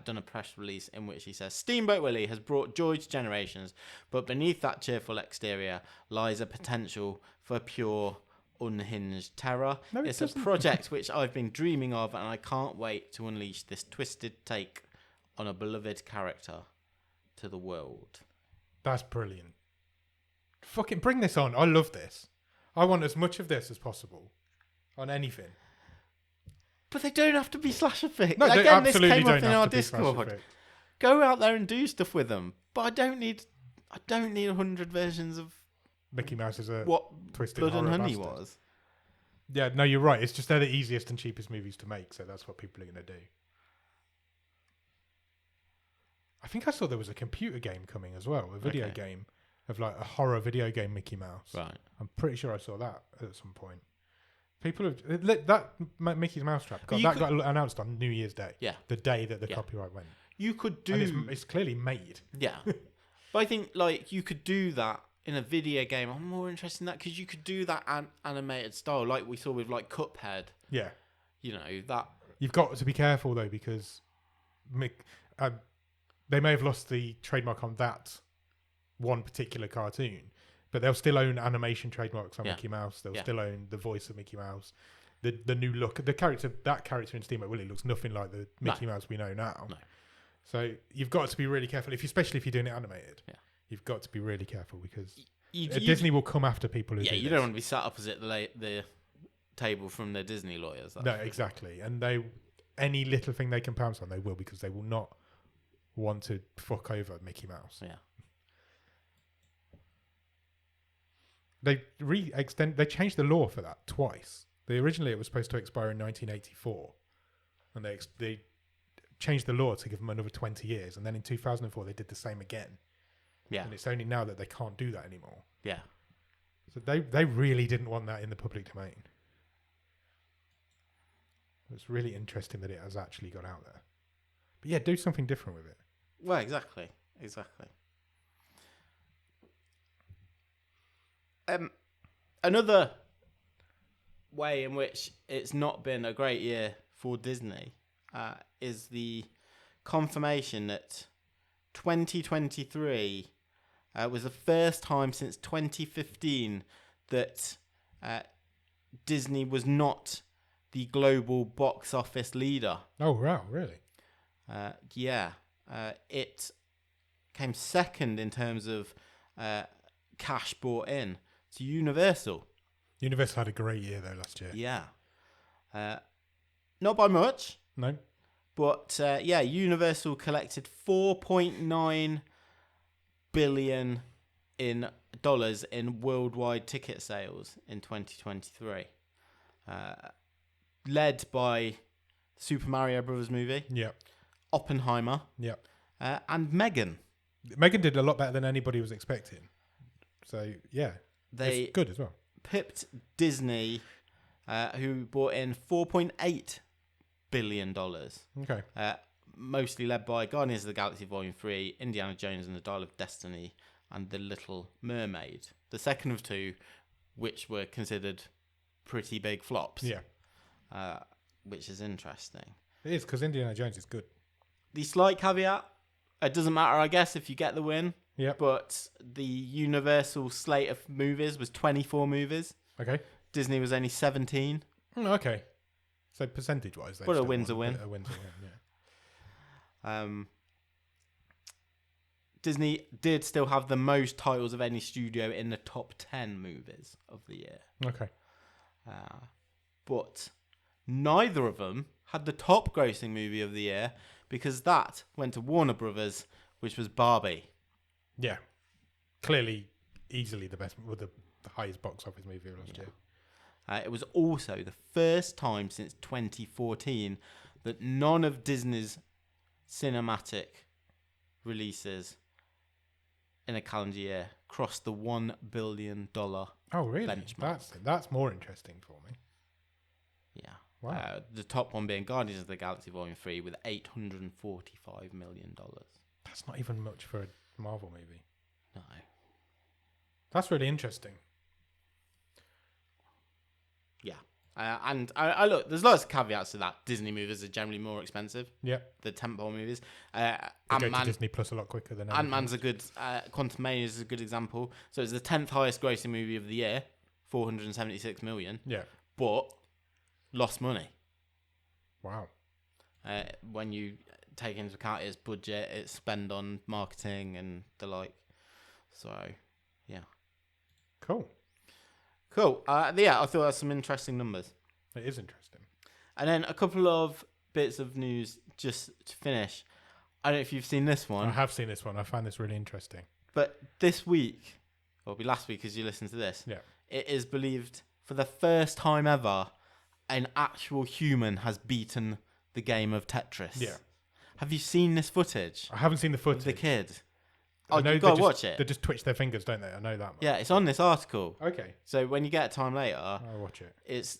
Speaker 1: done a press release in which he says Steamboat Willie has brought joy to generations, but beneath that cheerful exterior lies a potential for pure unhinged terror.
Speaker 2: No,
Speaker 1: It's a project which I've been dreaming of, and I can't wait to unleash this twisted take on a beloved character to the world.
Speaker 2: That's brilliant. Fucking bring this on. I love this. I want as much of this as possible on anything.
Speaker 1: But they don't have to be slasher fic.
Speaker 2: No, they
Speaker 1: again, this
Speaker 2: absolutely
Speaker 1: came
Speaker 2: don't
Speaker 1: up in
Speaker 2: have
Speaker 1: our
Speaker 2: to be slasher
Speaker 1: Discord.
Speaker 2: fic.
Speaker 1: Go out there and do stuff with them. But I don't need 100 versions of
Speaker 2: Mickey Mouse is a
Speaker 1: what
Speaker 2: twisted
Speaker 1: Blood and
Speaker 2: horror
Speaker 1: Honey
Speaker 2: bastard.
Speaker 1: was.
Speaker 2: Yeah, no, you're right. It's just they're the easiest and cheapest movies to make, so that's what people are going to do. I think I saw there was a computer game coming as well, a video game of like a horror video game Mickey Mouse.
Speaker 1: Right.
Speaker 2: I'm pretty sure I saw that at some point. People have that Mickey's Mousetrap got announced on New Year's Day.
Speaker 1: Yeah.
Speaker 2: The day that the copyright went.
Speaker 1: You could do.
Speaker 2: And it's clearly made.
Speaker 1: Yeah. But I think like you could do that in a video game. I'm more interested in that because you could do that animated style, like we saw with like Cuphead.
Speaker 2: Yeah.
Speaker 1: You know that.
Speaker 2: You've got to be careful though, because they may have lost the trademark on that one particular cartoon, but they'll still own animation trademarks on Mickey Mouse. They'll still own the voice of Mickey Mouse, the new look. That character in Steamboat Willie looks nothing like the Mickey Mouse we know now. No. So you've got to be really careful, especially if you're doing it animated. Yeah. You've got to be really careful because Disney will come after people who do this.
Speaker 1: Don't want to be sat opposite the table from the Disney lawyers.
Speaker 2: No, exactly. And any little thing they can pounce on, they will, because they will not want to fuck over Mickey Mouse.
Speaker 1: Yeah.
Speaker 2: They changed the law for that twice. Originally it was supposed to expire in 1984, and they changed the law to give them another 20 years, and then in 2004 they did the same again. Yeah. And it's only now that they can't do that anymore.
Speaker 1: Yeah.
Speaker 2: So they really didn't want that in the public domain. It's really interesting that it has actually got out there. But yeah, do something different with it.
Speaker 1: Well, exactly. Another way in which it's not been a great year for Disney is the confirmation that 2023 was the first time since 2015 that Disney was not the global box office leader.
Speaker 2: Oh, wow, really?
Speaker 1: It came second in terms of cash brought in to Universal.
Speaker 2: Universal had a great year though last year.
Speaker 1: Yeah. Not by much.
Speaker 2: No.
Speaker 1: But Universal collected $4.9 billion in dollars in worldwide ticket sales in 2023. Led by Super Mario Brothers movie.
Speaker 2: Yeah.
Speaker 1: Oppenheimer.
Speaker 2: Yeah.
Speaker 1: And Megan.
Speaker 2: Megan did a lot better than anybody was expecting. So, yeah. It's good as well.
Speaker 1: Pipped Disney, who brought in $4.8 billion.
Speaker 2: Okay.
Speaker 1: Mostly led by Guardians of the Galaxy Volume 3, Indiana Jones and the Dial of Destiny, and The Little Mermaid. The second of two, which were considered pretty big flops.
Speaker 2: Yeah.
Speaker 1: Which is interesting.
Speaker 2: It is, because Indiana Jones is good.
Speaker 1: The slight caveat, it doesn't matter, I guess, if you get the win.
Speaker 2: Yeah.
Speaker 1: But the Universal slate of movies was 24 movies.
Speaker 2: Okay.
Speaker 1: Disney was only 17.
Speaker 2: Okay. So percentage-wise,
Speaker 1: but a win's a win.
Speaker 2: A win's a win, yeah.
Speaker 1: Disney did still have the most titles of any studio in the top 10 movies of the year.
Speaker 2: Okay.
Speaker 1: But neither of them had the top grossing movie of the year, because that went to Warner Brothers, which was Barbie.
Speaker 2: Yeah. Clearly, easily the best, with the highest box office movie of last year.
Speaker 1: It was also the first time since 2014 that none of Disney's cinematic releases in a calendar year crossed the $1 billion
Speaker 2: oh, really?
Speaker 1: benchmark.
Speaker 2: That's more interesting for me.
Speaker 1: Yeah.
Speaker 2: Wow.
Speaker 1: The top one being Guardians of the Galaxy Volume 3 with $845 million.
Speaker 2: That's not even much for a Marvel movie.
Speaker 1: No.
Speaker 2: That's really interesting.
Speaker 1: Yeah. And I look, there's lots of caveats to that. Disney movies are generally more expensive.
Speaker 2: Yeah.
Speaker 1: The tentpole movies.
Speaker 2: They go to Disney Plus a lot quicker than
Speaker 1: Ant-Man's a good... Quantumania is a good example. So it's the 10th highest grossing movie of the year 476 million.
Speaker 2: Yeah.
Speaker 1: But lost money.
Speaker 2: Wow.
Speaker 1: When you take into account its budget, its spend on marketing and the like. So, yeah.
Speaker 2: Cool.
Speaker 1: Yeah, I thought that's some interesting numbers.
Speaker 2: It is interesting.
Speaker 1: And then a couple of bits of news just to finish. I don't know if you've seen this one.
Speaker 2: I have seen this one. I find this really interesting.
Speaker 1: But this week, or it'll be last week as you listen to this, it is believed for the first time ever, an actual human has beaten the game of Tetris.
Speaker 2: Yeah.
Speaker 1: Have you seen this footage?
Speaker 2: I haven't seen the footage.
Speaker 1: Of the kid.
Speaker 2: I know
Speaker 1: you got to watch it.
Speaker 2: They just twitch their fingers, don't they? I know that much.
Speaker 1: Yeah, it's on this article.
Speaker 2: Okay.
Speaker 1: So when you get time later,
Speaker 2: I'll watch it.
Speaker 1: It's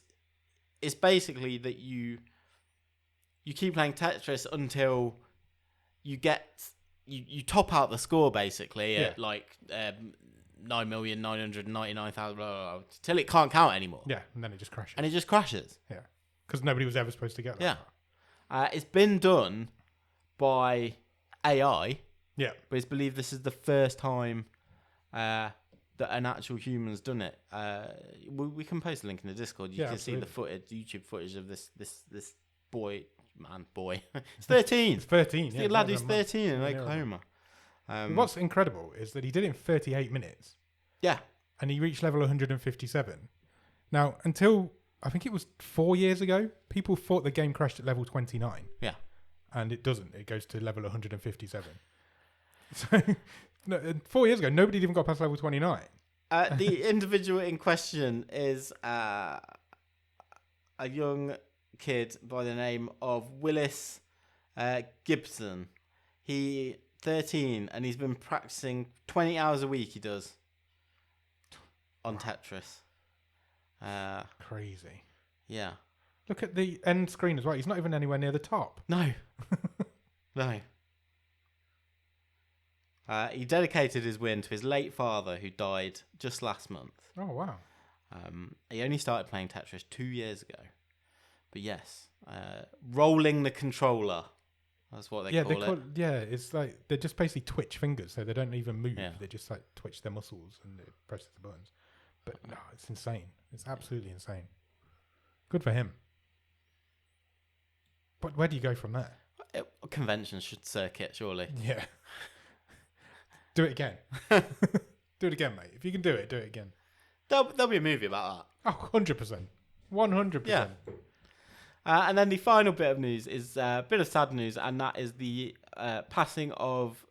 Speaker 1: basically that you keep playing Tetris until you get you top out the score basically at like 9,999,000 till it can't count anymore.
Speaker 2: Yeah, and then it just crashes.
Speaker 1: Yeah,
Speaker 2: because nobody was ever supposed to get that.
Speaker 1: Yeah, it's been done by AI.
Speaker 2: Yeah,
Speaker 1: but it's believed this is the first time that an actual human's done it. We can post a link in the Discord. You can see the YouTube footage of this boy. It's 13.
Speaker 2: It's 13.
Speaker 1: It's the lad who's 13 in Oklahoma.
Speaker 2: What's incredible is that he did it in 38 minutes.
Speaker 1: Yeah.
Speaker 2: And he reached level 157. Now, until I think it was 4 years ago, people thought the game crashed at level 29.
Speaker 1: Yeah.
Speaker 2: And it doesn't. It goes to level 157. So, 4 years ago, nobody even got past level 29.
Speaker 1: The individual in question is a young kid by the name of Willys Gibson. He 13 and he's been practicing 20 hours a week. He does on Tetris.
Speaker 2: Crazy.
Speaker 1: Yeah.
Speaker 2: Look at the end screen as well. He's not even anywhere near the top.
Speaker 1: No. No. He dedicated his win to his late father, who died just last month.
Speaker 2: Oh, wow.
Speaker 1: He only started playing Tetris 2 years ago. But yes, rolling the controller. That's what they call it.
Speaker 2: Yeah, it's like they just basically twitch fingers, so they don't even move.
Speaker 1: Yeah.
Speaker 2: They just like twitch their muscles and it presses the buttons. But no, it's insane. It's absolutely insane. Good for him. But where do you go from there?
Speaker 1: Conventions should circuit, surely.
Speaker 2: Yeah. Do it again. Do it again, mate. If you can do it again.
Speaker 1: There'll be a movie about
Speaker 2: that. Oh, 100%. 100%.
Speaker 1: Yeah. And then the final bit of news is a bit of sad news, and that is the passing of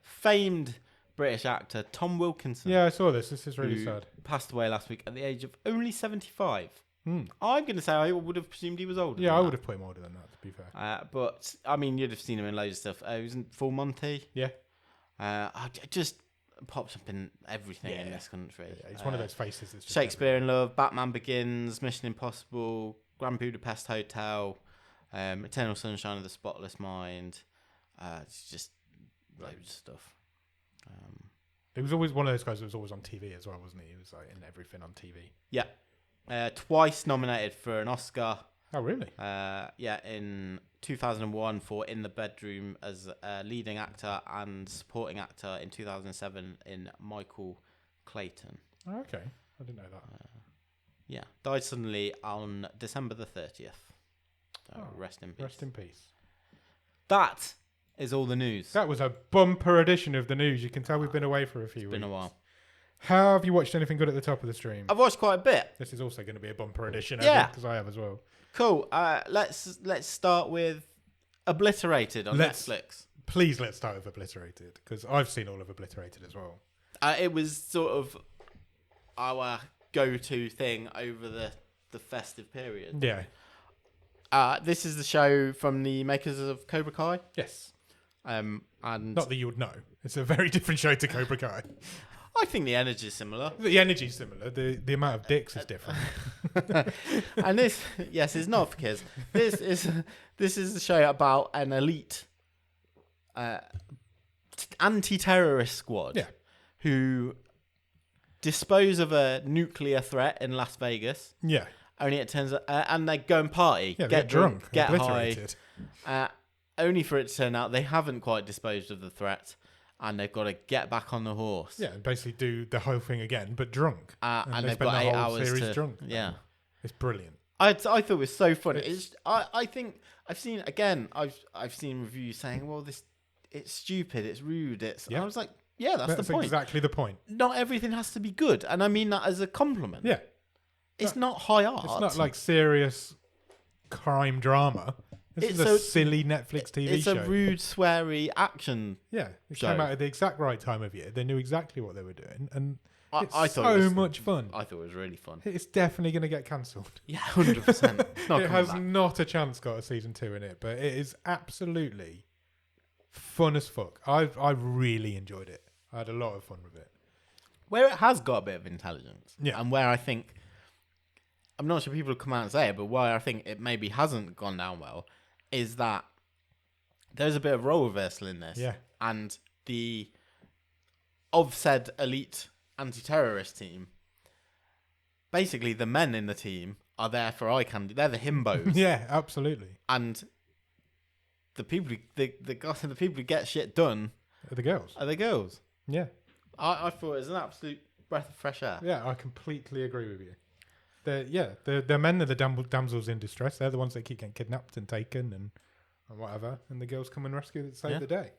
Speaker 1: famed British actor Tom Wilkinson.
Speaker 2: Yeah, I saw this. This is really sad.
Speaker 1: Passed away last week at the age of only 75. I'm going to say I would have presumed he was older.
Speaker 2: Yeah, I would have put him older than that, to be fair.
Speaker 1: But, I mean, you'd have seen him in loads of stuff. He was in Full Monty.
Speaker 2: Yeah.
Speaker 1: Just pops up in everything in this country.
Speaker 2: Yeah, he's one of those faces that's just
Speaker 1: Shakespeare in Love, Batman Begins, Mission Impossible, Grand Budapest Hotel, Eternal Sunshine of the Spotless Mind. It's just loads of stuff.
Speaker 2: He was always one of those guys that was always on TV as well, wasn't he? He was like in everything on TV.
Speaker 1: Yeah. Twice nominated for an Oscar.
Speaker 2: Oh, really?
Speaker 1: In 2001 for In the Bedroom as a leading actor and supporting actor in 2007 in Michael Clayton.
Speaker 2: Oh, okay. I didn't know that.
Speaker 1: Died suddenly on December the 30th. So rest in peace.
Speaker 2: Rest in peace.
Speaker 1: That is all the news.
Speaker 2: That was a bumper edition of the news. You can tell we've been away for a few weeks.
Speaker 1: It's been a while.
Speaker 2: Have you watched anything good at the top of the stream?
Speaker 1: I've watched quite a bit.
Speaker 2: This is also going to be a bumper edition, because I have as well.
Speaker 1: Cool. Let's start with Obliterated on Netflix.
Speaker 2: Please, let's start with Obliterated, because I've seen all of Obliterated as well.
Speaker 1: It was sort of our go-to thing over the festive period.
Speaker 2: Yeah.
Speaker 1: This is the show from the makers of Cobra Kai.
Speaker 2: Yes.
Speaker 1: And
Speaker 2: not that you would know. It's a very different show to Cobra Kai.
Speaker 1: I think the energy is similar.
Speaker 2: The energy is similar. The amount of dicks is different.
Speaker 1: And this, yes, is not for kids. This is a show about an elite anti-terrorist squad who dispose of a nuclear threat in Las Vegas.
Speaker 2: Yeah.
Speaker 1: Only it turns out, and they go and party,
Speaker 2: get drunk,
Speaker 1: get high. Only for it to turn out they haven't quite disposed of the threat, and they've got to get back on the horse.
Speaker 2: Yeah, and basically do the whole thing again, but drunk.
Speaker 1: And they've
Speaker 2: spend
Speaker 1: got
Speaker 2: the
Speaker 1: 8
Speaker 2: whole
Speaker 1: hours
Speaker 2: series
Speaker 1: to
Speaker 2: drunk.
Speaker 1: Yeah,
Speaker 2: it's brilliant.
Speaker 1: I thought it was so funny. I think I've seen reviews saying, well, it's stupid, it's rude, I was like, yeah, that's the point.
Speaker 2: Exactly the point.
Speaker 1: Not everything has to be good, and I mean that as a compliment.
Speaker 2: Yeah,
Speaker 1: it's not high art.
Speaker 2: It's not like serious crime drama. This is a silly Netflix TV show.
Speaker 1: It's a rude, sweary action.
Speaker 2: Yeah, it
Speaker 1: show.
Speaker 2: came out at the exact right time of year. They knew exactly what they were doing, and
Speaker 1: I thought
Speaker 2: so
Speaker 1: it was
Speaker 2: much fun.
Speaker 1: I thought it was really fun.
Speaker 2: It's definitely going to get cancelled.
Speaker 1: Yeah, 100%.
Speaker 2: It has not a chance got a season 2 in it, but it is absolutely fun as fuck. I really enjoyed it. I had a lot of fun with it.
Speaker 1: Where it has got a bit of intelligence,
Speaker 2: yeah,
Speaker 1: and where I think, I'm not sure people will come out and say it, but why I think it maybe hasn't gone down well is that there's a bit of role reversal in this.
Speaker 2: Yeah.
Speaker 1: And of said elite anti-terrorist team, basically the men in the team are there for eye candy. They're the himbos.
Speaker 2: Yeah, absolutely.
Speaker 1: And the people who get shit done
Speaker 2: are the girls. Yeah.
Speaker 1: I thought it was an absolute breath of fresh air.
Speaker 2: Yeah, I completely agree with you. The men are the damsels in distress. They're the ones that keep getting kidnapped and taken and whatever. And the girls come and rescue save the day.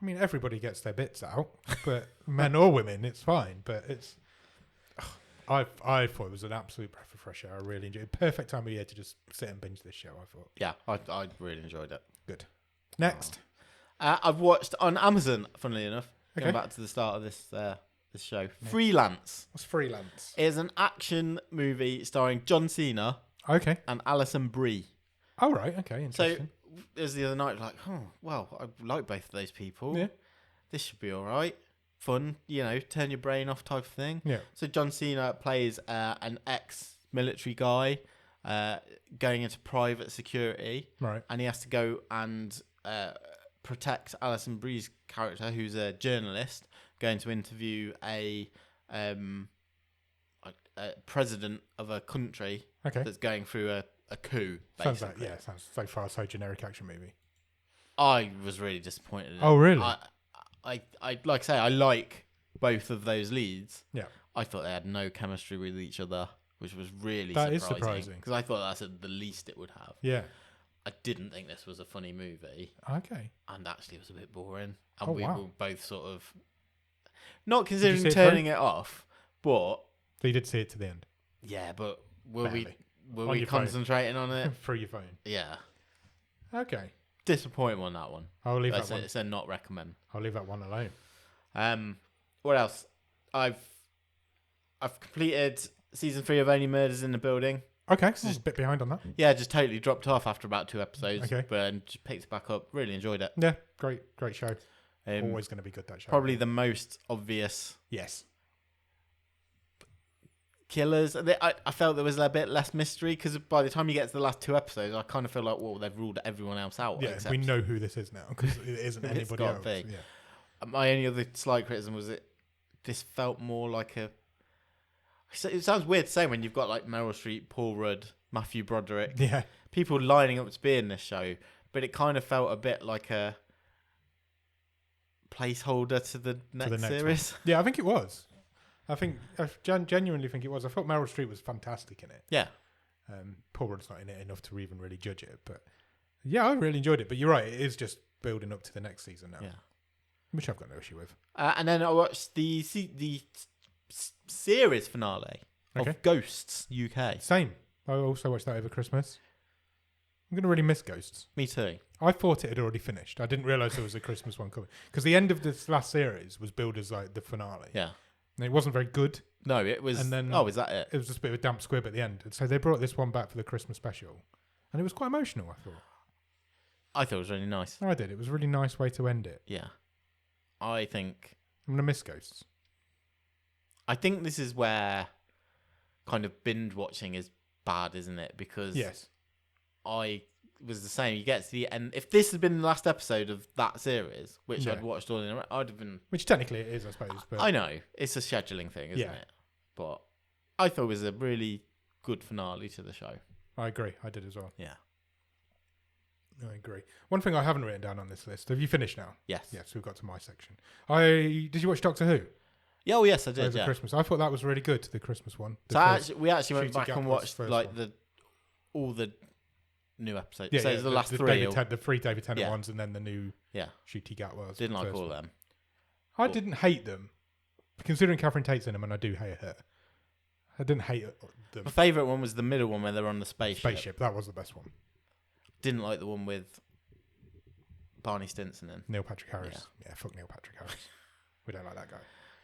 Speaker 2: I mean, everybody gets their bits out, but men or women, it's fine. But I thought it was an absolute breath of fresh air. I really enjoyed it. Perfect time of year to just sit and binge this show, I thought.
Speaker 1: Yeah, I really enjoyed it.
Speaker 2: Good. Next.
Speaker 1: I've watched on Amazon, funnily enough, going back to the start of this show, yeah. Freelance.
Speaker 2: What's Freelance?
Speaker 1: It is an action movie starring John Cena and Alison Brie.
Speaker 2: Oh, right. Okay, interesting.
Speaker 1: So, it was the other night, like, oh, well, I like both of those people.
Speaker 2: Yeah.
Speaker 1: This should be all right. Fun, turn your brain off type of thing.
Speaker 2: Yeah.
Speaker 1: So John Cena plays an ex-military guy going into private security.
Speaker 2: Right.
Speaker 1: And he has to go and protect Alison Brie's character, who's a journalist, going to interview a president of a country that's going through a coup. Basically.
Speaker 2: Sounds so far so generic action movie.
Speaker 1: I was really disappointed in it.
Speaker 2: Oh, really?
Speaker 1: I like I say, I like both of those leads.
Speaker 2: Yeah.
Speaker 1: I thought they had no chemistry with each other, which was really
Speaker 2: surprising.
Speaker 1: Because I thought that's the least it would have.
Speaker 2: Yeah.
Speaker 1: I didn't think this was a funny movie.
Speaker 2: Okay.
Speaker 1: And actually it was a bit boring. And we
Speaker 2: wow.
Speaker 1: were both sort of not considering turning it off, but
Speaker 2: so you did see it to the end.
Speaker 1: Yeah, but were
Speaker 2: Barely.
Speaker 1: we concentrating on it?
Speaker 2: Through your phone.
Speaker 1: Yeah.
Speaker 2: Okay.
Speaker 1: Disappointing on that one.
Speaker 2: I'll leave that one.
Speaker 1: It's a not recommend.
Speaker 2: I'll leave that one alone.
Speaker 1: What else? I've completed season 3 of Only Murders in the Building.
Speaker 2: Okay, so just a bit behind on that.
Speaker 1: Yeah, just totally dropped off after about 2 episodes.
Speaker 2: Okay.
Speaker 1: But just picked it back up. Really enjoyed it.
Speaker 2: Yeah, great show. Always going to be good, that show.
Speaker 1: Probably the most obvious.
Speaker 2: Yes.
Speaker 1: Killers. I felt there was a bit less mystery because by the time you get to the last 2 episodes, I kind of feel like, well, they've ruled everyone else out.
Speaker 2: Yeah, we know who this is now because it isn't anybody else. Yeah.
Speaker 1: My only other slight criticism was this felt more like a. It sounds weird to say when you've got like Meryl Streep, Paul Rudd, Matthew Broderick, people lining up to be in this show, but it kind of felt a bit like a placeholder to the next series.
Speaker 2: One. Yeah, I think it was. I genuinely think it was. I thought Meryl Streep was fantastic in it.
Speaker 1: Yeah.
Speaker 2: Paul Rudd's not in it enough to even really judge it, but yeah, I really enjoyed it. But you're right, it is just building up to the next season now.
Speaker 1: Yeah.
Speaker 2: Which I've got no issue with.
Speaker 1: And then I watched the series finale of Ghosts UK.
Speaker 2: Same. I also watched that over Christmas. I'm going to really miss Ghosts.
Speaker 1: Me too.
Speaker 2: I thought it had already finished. I didn't realise there was a Christmas one coming. Because the end of this last series was billed as like the finale.
Speaker 1: Yeah.
Speaker 2: And it wasn't very good.
Speaker 1: No, it was... And then, is that it?
Speaker 2: It was just a bit of a damp squib at the end. And so they brought this one back for the Christmas special. And it was quite emotional, I thought.
Speaker 1: I thought it was really nice.
Speaker 2: I did. It was a really nice way to end it.
Speaker 1: Yeah. I think...
Speaker 2: I'm going to miss Ghosts.
Speaker 1: I think this is where kind of binge watching is bad, isn't it? Because I was the same. You get to the end. If this had been the last episode of that series, which I'd watched all in a row, I'd have been...
Speaker 2: Which technically it is, I suppose. But
Speaker 1: I know. It's a scheduling thing, isn't it? But I thought it was a really good finale to the show.
Speaker 2: I agree. I did as well.
Speaker 1: Yeah.
Speaker 2: I agree. One thing I haven't written down on this list. Have you finished now?
Speaker 1: Yes.
Speaker 2: Yes, we've got to my section. Did you watch Doctor Who?
Speaker 1: Yeah, oh yes, I did.
Speaker 2: Over Christmas. I thought that was really good, the Christmas one.
Speaker 1: We actually went back and watched like all the new episodes. So the last three.
Speaker 2: The three David Tennant ones, and then the new Shooty Gatwas.
Speaker 1: Didn't like all of them.
Speaker 2: I didn't hate them, considering Catherine Tate's in them, and I do hate her. I didn't hate them.
Speaker 1: My favourite one was the middle one where they're on the spaceship.
Speaker 2: That was the best one.
Speaker 1: Didn't like the one with Barney Stinson in.
Speaker 2: Neil Patrick Harris. Yeah, fuck Neil Patrick Harris. We don't like that guy.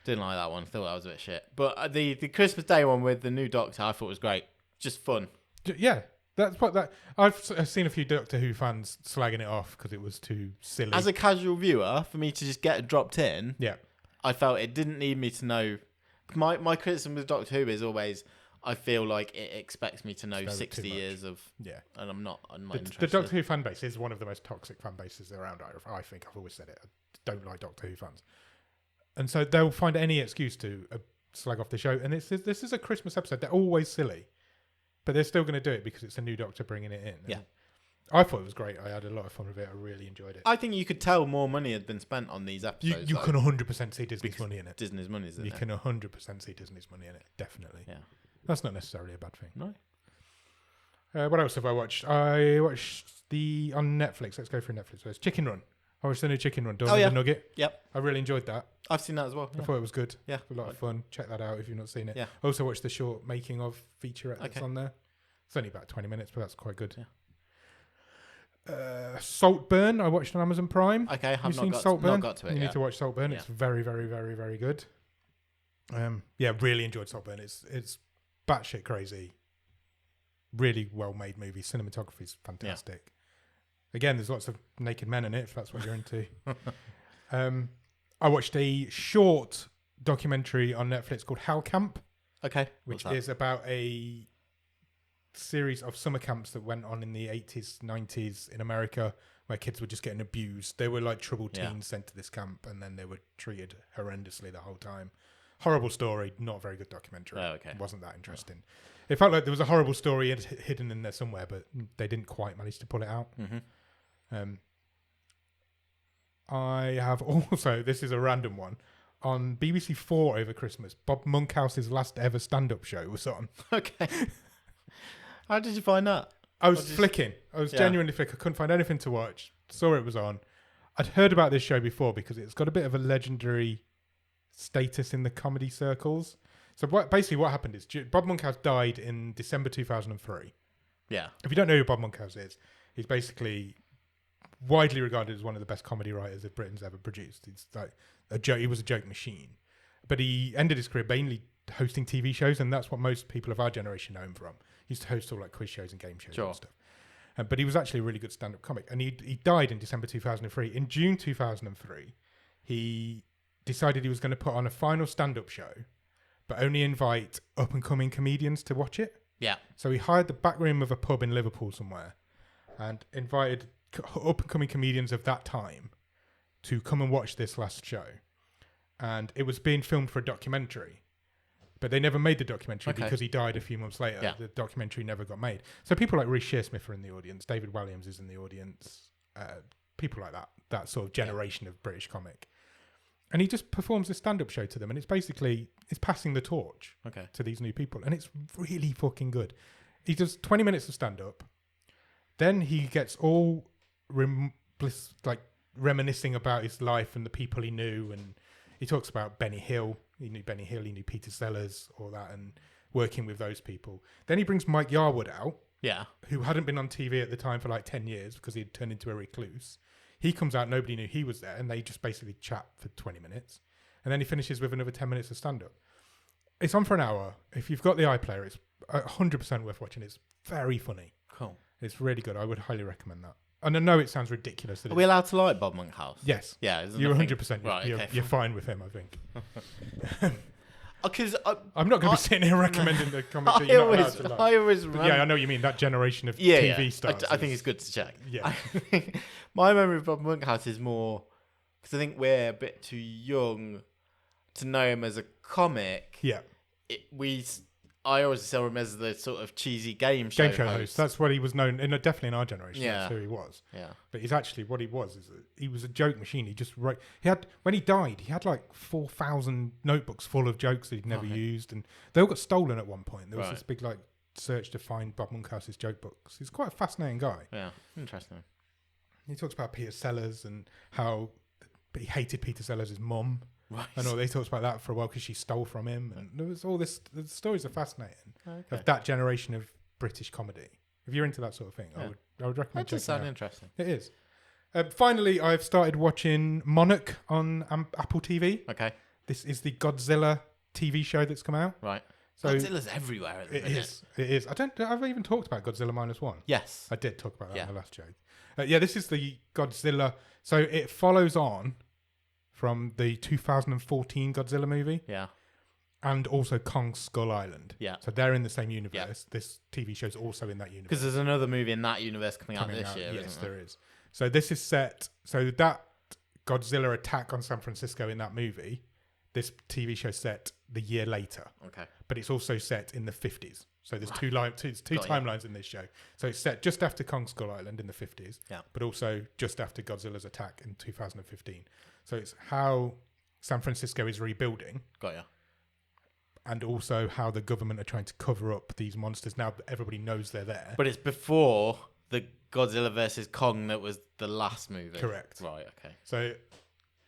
Speaker 1: Didn't like that one. Thought that was a bit shit. But the Christmas Day one with the new Doctor, I thought was great. Just fun.
Speaker 2: Yeah. That's what that. I've seen a few Doctor Who fans slagging it off because it was too silly.
Speaker 1: As a casual viewer, for me to just get it dropped in, I felt it didn't need me to know. My criticism with Doctor Who is always, I feel like it expects me to know 60 years of, and I'm not interested.
Speaker 2: The Doctor Who fan base is one of the most toxic fan bases around. I think I've always said it. I don't like Doctor Who fans, and so they'll find any excuse to slag off the show. And this is a Christmas episode. They're always silly. But they're still going to do it because it's a new Doctor bringing it in.
Speaker 1: Yeah.
Speaker 2: I thought it was great. I had a lot of fun with it. I really enjoyed it.
Speaker 1: I think you could tell more money had been spent on these episodes.
Speaker 2: You can 100% see Disney's money in it.
Speaker 1: Disney's money is in it.
Speaker 2: You can 100% see Disney's money in it. Definitely.
Speaker 1: Yeah.
Speaker 2: That's not necessarily a bad thing.
Speaker 1: No.
Speaker 2: What else have I watched? I watched on Netflix. Let's go through Netflix first. Chicken Run. I watched the new Chicken Run. Dawn of the Nugget.
Speaker 1: Yep.
Speaker 2: I really enjoyed that.
Speaker 1: I've seen that as well.
Speaker 2: I thought it was good.
Speaker 1: Yeah.
Speaker 2: A lot of fun. Check that out if you've not seen it.
Speaker 1: Yeah.
Speaker 2: I also watched the short making of featurette that's on there. It's only about 20 minutes, but that's quite good.
Speaker 1: Yeah.
Speaker 2: Saltburn, I watched on Amazon Prime.
Speaker 1: Okay,
Speaker 2: I've not got
Speaker 1: to it.
Speaker 2: You need to watch Saltburn. Yeah. It's very, very, very, very good. Really enjoyed Saltburn. It's batshit crazy. Really well made movie. Cinematography's fantastic. Again, there's lots of naked men in it, if that's what you're into. I watched a short documentary on Netflix called Hell Camp.
Speaker 1: Okay.
Speaker 2: Which is about a series of summer camps that went on in the 80s, 90s in America, where kids were just getting abused. They were like troubled teens sent to this camp, and then they were treated horrendously the whole time. Horrible story, not a very good documentary.
Speaker 1: Oh, okay.
Speaker 2: It wasn't that interesting. It felt like there was a horrible story hidden in there somewhere, but they didn't quite manage to pull it out.
Speaker 1: Mm-hmm.
Speaker 2: I have also, this is a random one, on BBC 4 over Christmas, Bob Monkhouse's last ever stand-up show was on.
Speaker 1: Okay. How did you find that?
Speaker 2: I was flicking. I was genuinely flicking. I couldn't find anything to watch. Saw it was on. I'd heard about this show before because it's got a bit of a legendary status in the comedy circles. So basically what happened is Bob Monkhouse died in December 2003.
Speaker 1: Yeah.
Speaker 2: If you don't know who Bob Monkhouse is, he's basically widely regarded as one of the best comedy writers that Britain's ever produced. It's like a joke. He was a joke machine. But he ended his career mainly hosting TV shows, and that's what most people of our generation know him from. He used to host all like quiz shows and game shows and stuff. But he was actually a really good stand-up comic. And he died in December 2003. In June 2003, he decided he was going to put on a final stand-up show, but only invite up-and-coming comedians to watch it.
Speaker 1: Yeah.
Speaker 2: So he hired the back room of a pub in Liverpool somewhere and invited up-and-coming comedians of that time to come and watch this last show. And it was being filmed for a documentary. But they never made the documentary because he died a few months later. Yeah. The documentary never got made. So people like Rhys Shearsmith are in the audience. David Walliams is in the audience. People like that sort of generation of British comic. And he just performs a stand-up show to them. And it's basically, it's passing the torch to these new people. And it's really fucking good. He does 20 minutes of stand-up. Then he gets all reminiscing about his life and the people he knew. And he talks about Benny Hill. He knew Benny Hill, he knew Peter Sellers, all that, and working with those people. Then he brings Mike Yarwood out, who hadn't been on TV at the time for like 10 years because he'd turned into a recluse. He comes out, nobody knew he was there, and they just basically chat for 20 minutes. And then he finishes with another 10 minutes of stand-up. It's on for an hour. If you've got the iPlayer, it's 100% worth watching. It's very funny.
Speaker 1: Cool.
Speaker 2: It's really good. I would highly recommend that. And I know it sounds ridiculous.
Speaker 1: Are we allowed to like Bob Monkhouse?
Speaker 2: Yes.
Speaker 1: Yeah.
Speaker 2: You're 100%. Right, you're fine with him, I think.
Speaker 1: Because
Speaker 2: I'm not going to be sitting here recommending the comic that you're not allowed to like. I know what you mean. That generation of TV stars.
Speaker 1: I think it's good to check.
Speaker 2: Yeah.
Speaker 1: My memory of Bob Monkhouse is more because I think we're a bit too young to know him as a comic.
Speaker 2: Yeah.
Speaker 1: I always saw him as the sort of cheesy game show host.
Speaker 2: That's what he was known in. Definitely in our generation.
Speaker 1: Yeah.
Speaker 2: That's who he was.
Speaker 1: Yeah.
Speaker 2: But he's actually what he was is he was a joke machine. He just wrote. He had when he died, he had like 4,000 notebooks full of jokes that he'd never used, and they all got stolen at one point. There was this big like search to find Bob Monkhouse's joke books. He's quite a fascinating guy.
Speaker 1: Yeah, interesting.
Speaker 2: He talks about Peter Sellers and how he hated Peter Sellers' mum.
Speaker 1: Right.
Speaker 2: I know they talked about that for a while because she stole from him, and there was all this. The stories are fascinating of that generation of British comedy. If you're into that sort of thing, I would recommend.
Speaker 1: That does sound interesting.
Speaker 2: It is. Finally, I've started watching Monarch on Apple TV.
Speaker 1: Okay.
Speaker 2: This is the Godzilla TV show that's come out.
Speaker 1: Right.
Speaker 2: So
Speaker 1: Godzilla's everywhere at the minute.
Speaker 2: It is. I've even talked about Godzilla -1.
Speaker 1: Yes.
Speaker 2: I did talk about that in the last show. This is the Godzilla. So it follows on from the 2014 Godzilla movie.
Speaker 1: Yeah.
Speaker 2: And also Kong Skull Island.
Speaker 1: Yeah.
Speaker 2: So they're in the same universe.
Speaker 1: Yeah.
Speaker 2: This TV show's also in that universe.
Speaker 1: Because there's another movie in that universe coming out this year.
Speaker 2: Yes, there is. So this is set. So that Godzilla attack on San Francisco in that movie, this TV show set the year later.
Speaker 1: Okay.
Speaker 2: But it's also set in the 50s. So there's two timelines in this show. So it's set just after Kong Skull Island in the 50s.
Speaker 1: Yeah.
Speaker 2: But also just after Godzilla's attack in 2015. So it's how San Francisco is rebuilding.
Speaker 1: Got ya.
Speaker 2: And also how the government are trying to cover up these monsters now that everybody knows they're there.
Speaker 1: But it's before the Godzilla versus Kong that was the last movie.
Speaker 2: Correct.
Speaker 1: Right, okay.
Speaker 2: So,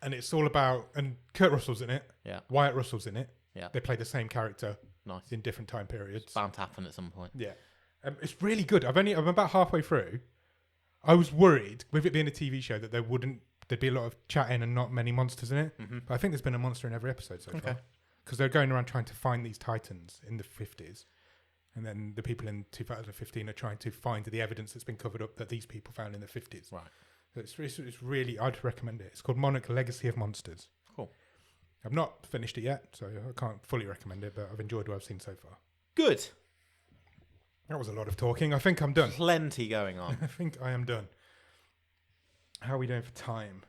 Speaker 2: and it's all about, and Kurt Russell's in it.
Speaker 1: Yeah.
Speaker 2: Wyatt Russell's in it.
Speaker 1: Yeah.
Speaker 2: They play the same character.
Speaker 1: Nice.
Speaker 2: In different time periods.
Speaker 1: It's bound to happen at some point.
Speaker 2: Yeah. It's really good. I'm about halfway through. I was worried with it being a TV show that there'd be a lot of chatting and not many monsters in it.
Speaker 1: Mm-hmm.
Speaker 2: But I think there's been a monster in every episode so far. Because they're going around trying to find these titans in the 50s. And then the people in 2015 are trying to find the evidence that's been covered up that these people found in the 50s.
Speaker 1: Right.
Speaker 2: So it's really, I'd recommend it. It's called Monarch Legacy of Monsters.
Speaker 1: Cool.
Speaker 2: I've not finished it yet, so I can't fully recommend it, but I've enjoyed what I've seen so far.
Speaker 1: Good.
Speaker 2: That was a lot of talking. I think I'm done.
Speaker 1: Plenty going on.
Speaker 2: I think I am done. How are we doing for time?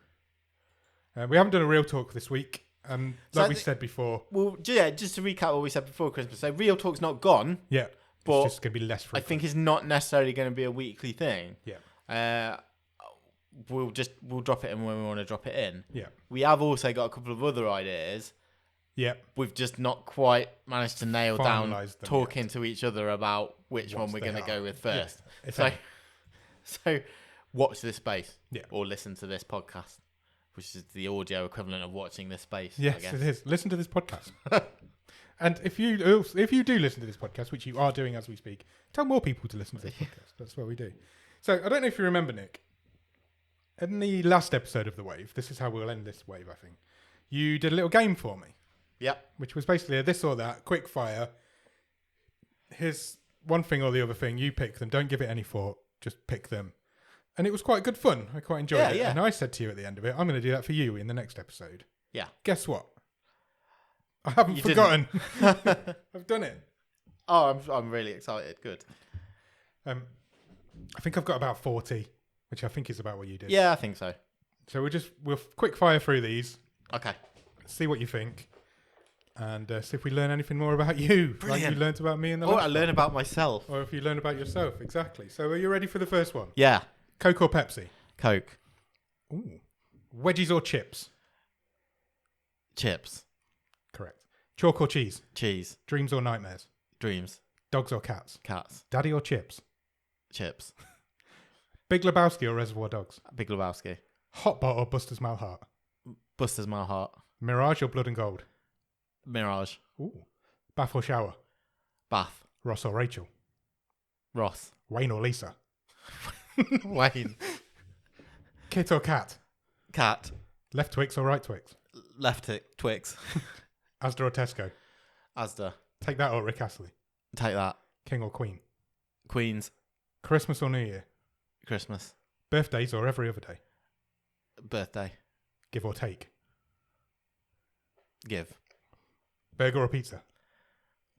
Speaker 2: We haven't done a real talk this week. Like we said before.
Speaker 1: Well, yeah, just to recap what we said before Christmas. So Real Talk's not gone.
Speaker 2: Yeah.
Speaker 1: But
Speaker 2: it's just going to be less frequent.
Speaker 1: I think it's not necessarily going to be a weekly thing.
Speaker 2: Yeah.
Speaker 1: We'll drop it in when we want to drop it in.
Speaker 2: Yeah.
Speaker 1: We have also got a couple of other ideas.
Speaker 2: Yeah.
Speaker 1: We've just not quite managed to nail down talking to each other about which one we're going to go with first. Yeah, so watch this space.
Speaker 2: Yeah.
Speaker 1: Or listen to this podcast, which is the audio equivalent of watching this space.
Speaker 2: Yes,
Speaker 1: I guess.
Speaker 2: it is. Listen to this podcast. And if you do listen to this podcast, which you are doing as we speak, tell more people to listen to this podcast. That's what we do. So I don't know if you remember, Nick, in the last episode of The Wave, this is how we'll end this wave, I think, you did a little game for me.
Speaker 1: Yep.
Speaker 2: Which was basically a this or that, quick fire. Here's one thing or the other thing. You pick them. Don't give it any thought. Just pick them. And it was quite good fun. I quite enjoyed it. Yeah. And I said to you at the end of it, I'm going to do that for you in the next episode.
Speaker 1: Yeah.
Speaker 2: Guess what? I haven't forgotten. I've done it.
Speaker 1: Oh, I'm really excited. Good.
Speaker 2: I think I've got about 40, which I think is about what you did.
Speaker 1: Yeah, I think so.
Speaker 2: So we'll quick fire through these.
Speaker 1: Okay.
Speaker 2: See what you think. And see if we learn anything more about you.
Speaker 1: Brilliant.
Speaker 2: Like you learnt about me in the
Speaker 1: last
Speaker 2: one.
Speaker 1: I learn about myself.
Speaker 2: Or if you learn about yourself. Exactly. So are you ready for the first one?
Speaker 1: Yeah.
Speaker 2: Coke or Pepsi?
Speaker 1: Coke.
Speaker 2: Ooh. Wedgies or chips?
Speaker 1: Chips.
Speaker 2: Correct. Chalk or cheese?
Speaker 1: Cheese.
Speaker 2: Dreams or nightmares?
Speaker 1: Dreams.
Speaker 2: Dogs or cats?
Speaker 1: Cats.
Speaker 2: Daddy or chips?
Speaker 1: Chips.
Speaker 2: Big Lebowski or Reservoir Dogs?
Speaker 1: Big Lebowski.
Speaker 2: Hotbot or Buster's Malheart?
Speaker 1: Buster's Malheart.
Speaker 2: Mirage or Blood and Gold?
Speaker 1: Mirage.
Speaker 2: Ooh. Bath or shower?
Speaker 1: Bath.
Speaker 2: Ross or Rachel?
Speaker 1: Ross.
Speaker 2: Wayne or Lisa?
Speaker 1: Wayne.
Speaker 2: Kit or cat?
Speaker 1: Cat.
Speaker 2: Left Twix or right Twix?
Speaker 1: Left Twix.
Speaker 2: Asda or Tesco?
Speaker 1: Asda.
Speaker 2: Take that or Rick Astley?
Speaker 1: Take that.
Speaker 2: King or Queen?
Speaker 1: Queens.
Speaker 2: Christmas or New Year?
Speaker 1: Christmas.
Speaker 2: Birthdays or every other day?
Speaker 1: Birthday.
Speaker 2: Give or take?
Speaker 1: Give.
Speaker 2: Burger or pizza?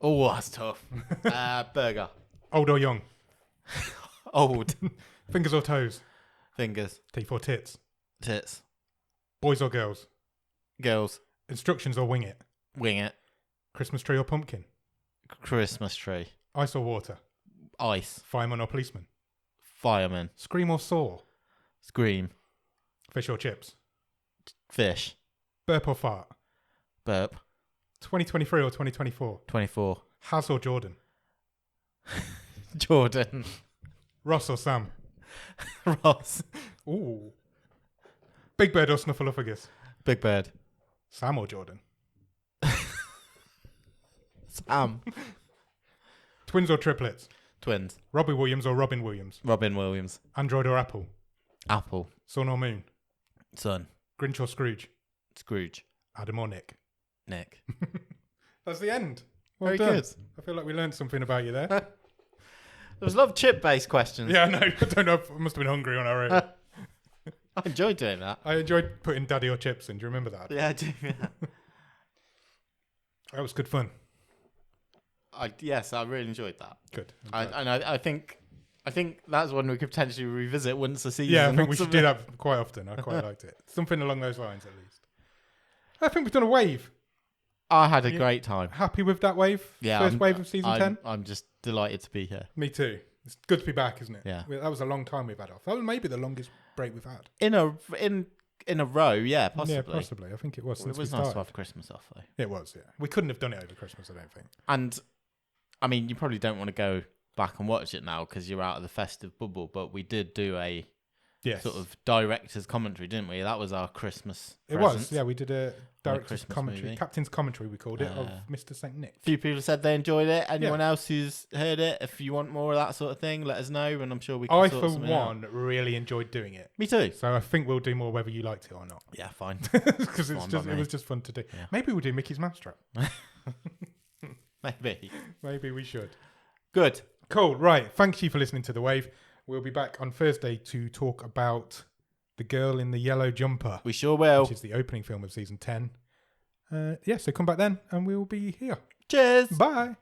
Speaker 1: Oh, that's tough. Burger.
Speaker 2: Old or young?
Speaker 1: Old.
Speaker 2: Fingers or toes?
Speaker 1: Fingers.
Speaker 2: Teeth or tits?
Speaker 1: Tits.
Speaker 2: Boys or girls?
Speaker 1: Girls.
Speaker 2: Instructions or wing it?
Speaker 1: Wing it.
Speaker 2: Christmas tree or pumpkin?
Speaker 1: Christmas tree.
Speaker 2: Ice or water?
Speaker 1: Ice.
Speaker 2: Fireman or policeman?
Speaker 1: Fireman.
Speaker 2: Scream or saw?
Speaker 1: Scream.
Speaker 2: Fish or chips?
Speaker 1: Fish.
Speaker 2: Burp or fart?
Speaker 1: Burp.
Speaker 2: 2023 or 2024?
Speaker 1: 24.
Speaker 2: Haz or Jordan?
Speaker 1: Jordan.
Speaker 2: Ross or Sam?
Speaker 1: Ross.
Speaker 2: Ooh. Big Bird or Snuffleupagus?
Speaker 1: Big Bird.
Speaker 2: Sam or Jordan?
Speaker 1: Sam.
Speaker 2: Twins or triplets?
Speaker 1: Twins.
Speaker 2: Robbie Williams or Robin Williams?
Speaker 1: Robin Williams.
Speaker 2: Android or Apple?
Speaker 1: Apple.
Speaker 2: Sun or Moon?
Speaker 1: Sun.
Speaker 2: Grinch or Scrooge?
Speaker 1: Scrooge.
Speaker 2: Adam or Nick?
Speaker 1: Nick.
Speaker 2: That's the end. Well
Speaker 1: Very
Speaker 2: done.
Speaker 1: good.
Speaker 2: I feel like we learned something about you there.
Speaker 1: There was a lot of chip-based questions.
Speaker 2: Yeah, no, I don't know. I must have been hungry on our own.
Speaker 1: I enjoyed doing that.
Speaker 2: I enjoyed putting Daddy or Chips in. Do you remember that?
Speaker 1: Yeah, I do. Yeah.
Speaker 2: That was good fun.
Speaker 1: Yes, I really enjoyed that.
Speaker 2: Good.
Speaker 1: I think that's one we could potentially revisit once a season.
Speaker 2: Yeah, I think we should do that quite often. I quite liked it. Something along those lines, at least. I think we've done a wave.
Speaker 1: I had a great time.
Speaker 2: Happy with that wave?
Speaker 1: Yeah,
Speaker 2: First wave of season 10?
Speaker 1: I'm just delighted to be here.
Speaker 2: Me too. It's good to be back, isn't it?
Speaker 1: Yeah.
Speaker 2: That was a long time we've had off. That was maybe the longest break we've had.
Speaker 1: In a row, yeah, possibly.
Speaker 2: Yeah, possibly. I think it was.
Speaker 1: Well, it was nice to have Christmas off, though.
Speaker 2: It was, yeah. We couldn't have done it over Christmas, I don't think.
Speaker 1: And, I mean, you probably don't want to go back and watch it now because you're out of the festive bubble, but we did do a sort of director's commentary, didn't we? That was our Christmas present.
Speaker 2: Was, yeah. We did a director's
Speaker 1: Christmas
Speaker 2: commentary,
Speaker 1: movie.
Speaker 2: Captain's commentary, we called it, of Mr. St. Nick.
Speaker 1: A few people said they enjoyed it. Anyone else who's heard it, if you want more of that sort of thing, let us know, and I'm sure we can
Speaker 2: I,
Speaker 1: sort
Speaker 2: for
Speaker 1: something
Speaker 2: one,
Speaker 1: out.
Speaker 2: really enjoyed doing it.
Speaker 1: Me too.
Speaker 2: So I think we'll do more whether you liked it or not.
Speaker 1: Yeah, fine.
Speaker 2: Because it was just fun to do.
Speaker 1: Yeah.
Speaker 2: Maybe we'll do Mickey's Mousetrap.
Speaker 1: Maybe.
Speaker 2: Maybe we should.
Speaker 1: Good.
Speaker 2: Cool. Right. Thank you for listening to The Wave. We'll be back on Thursday to talk about The Girl in the Yellow Jumper.
Speaker 1: We sure will.
Speaker 2: Which is the opening film of season 10. So come back then and we'll be here.
Speaker 1: Cheers.
Speaker 2: Bye.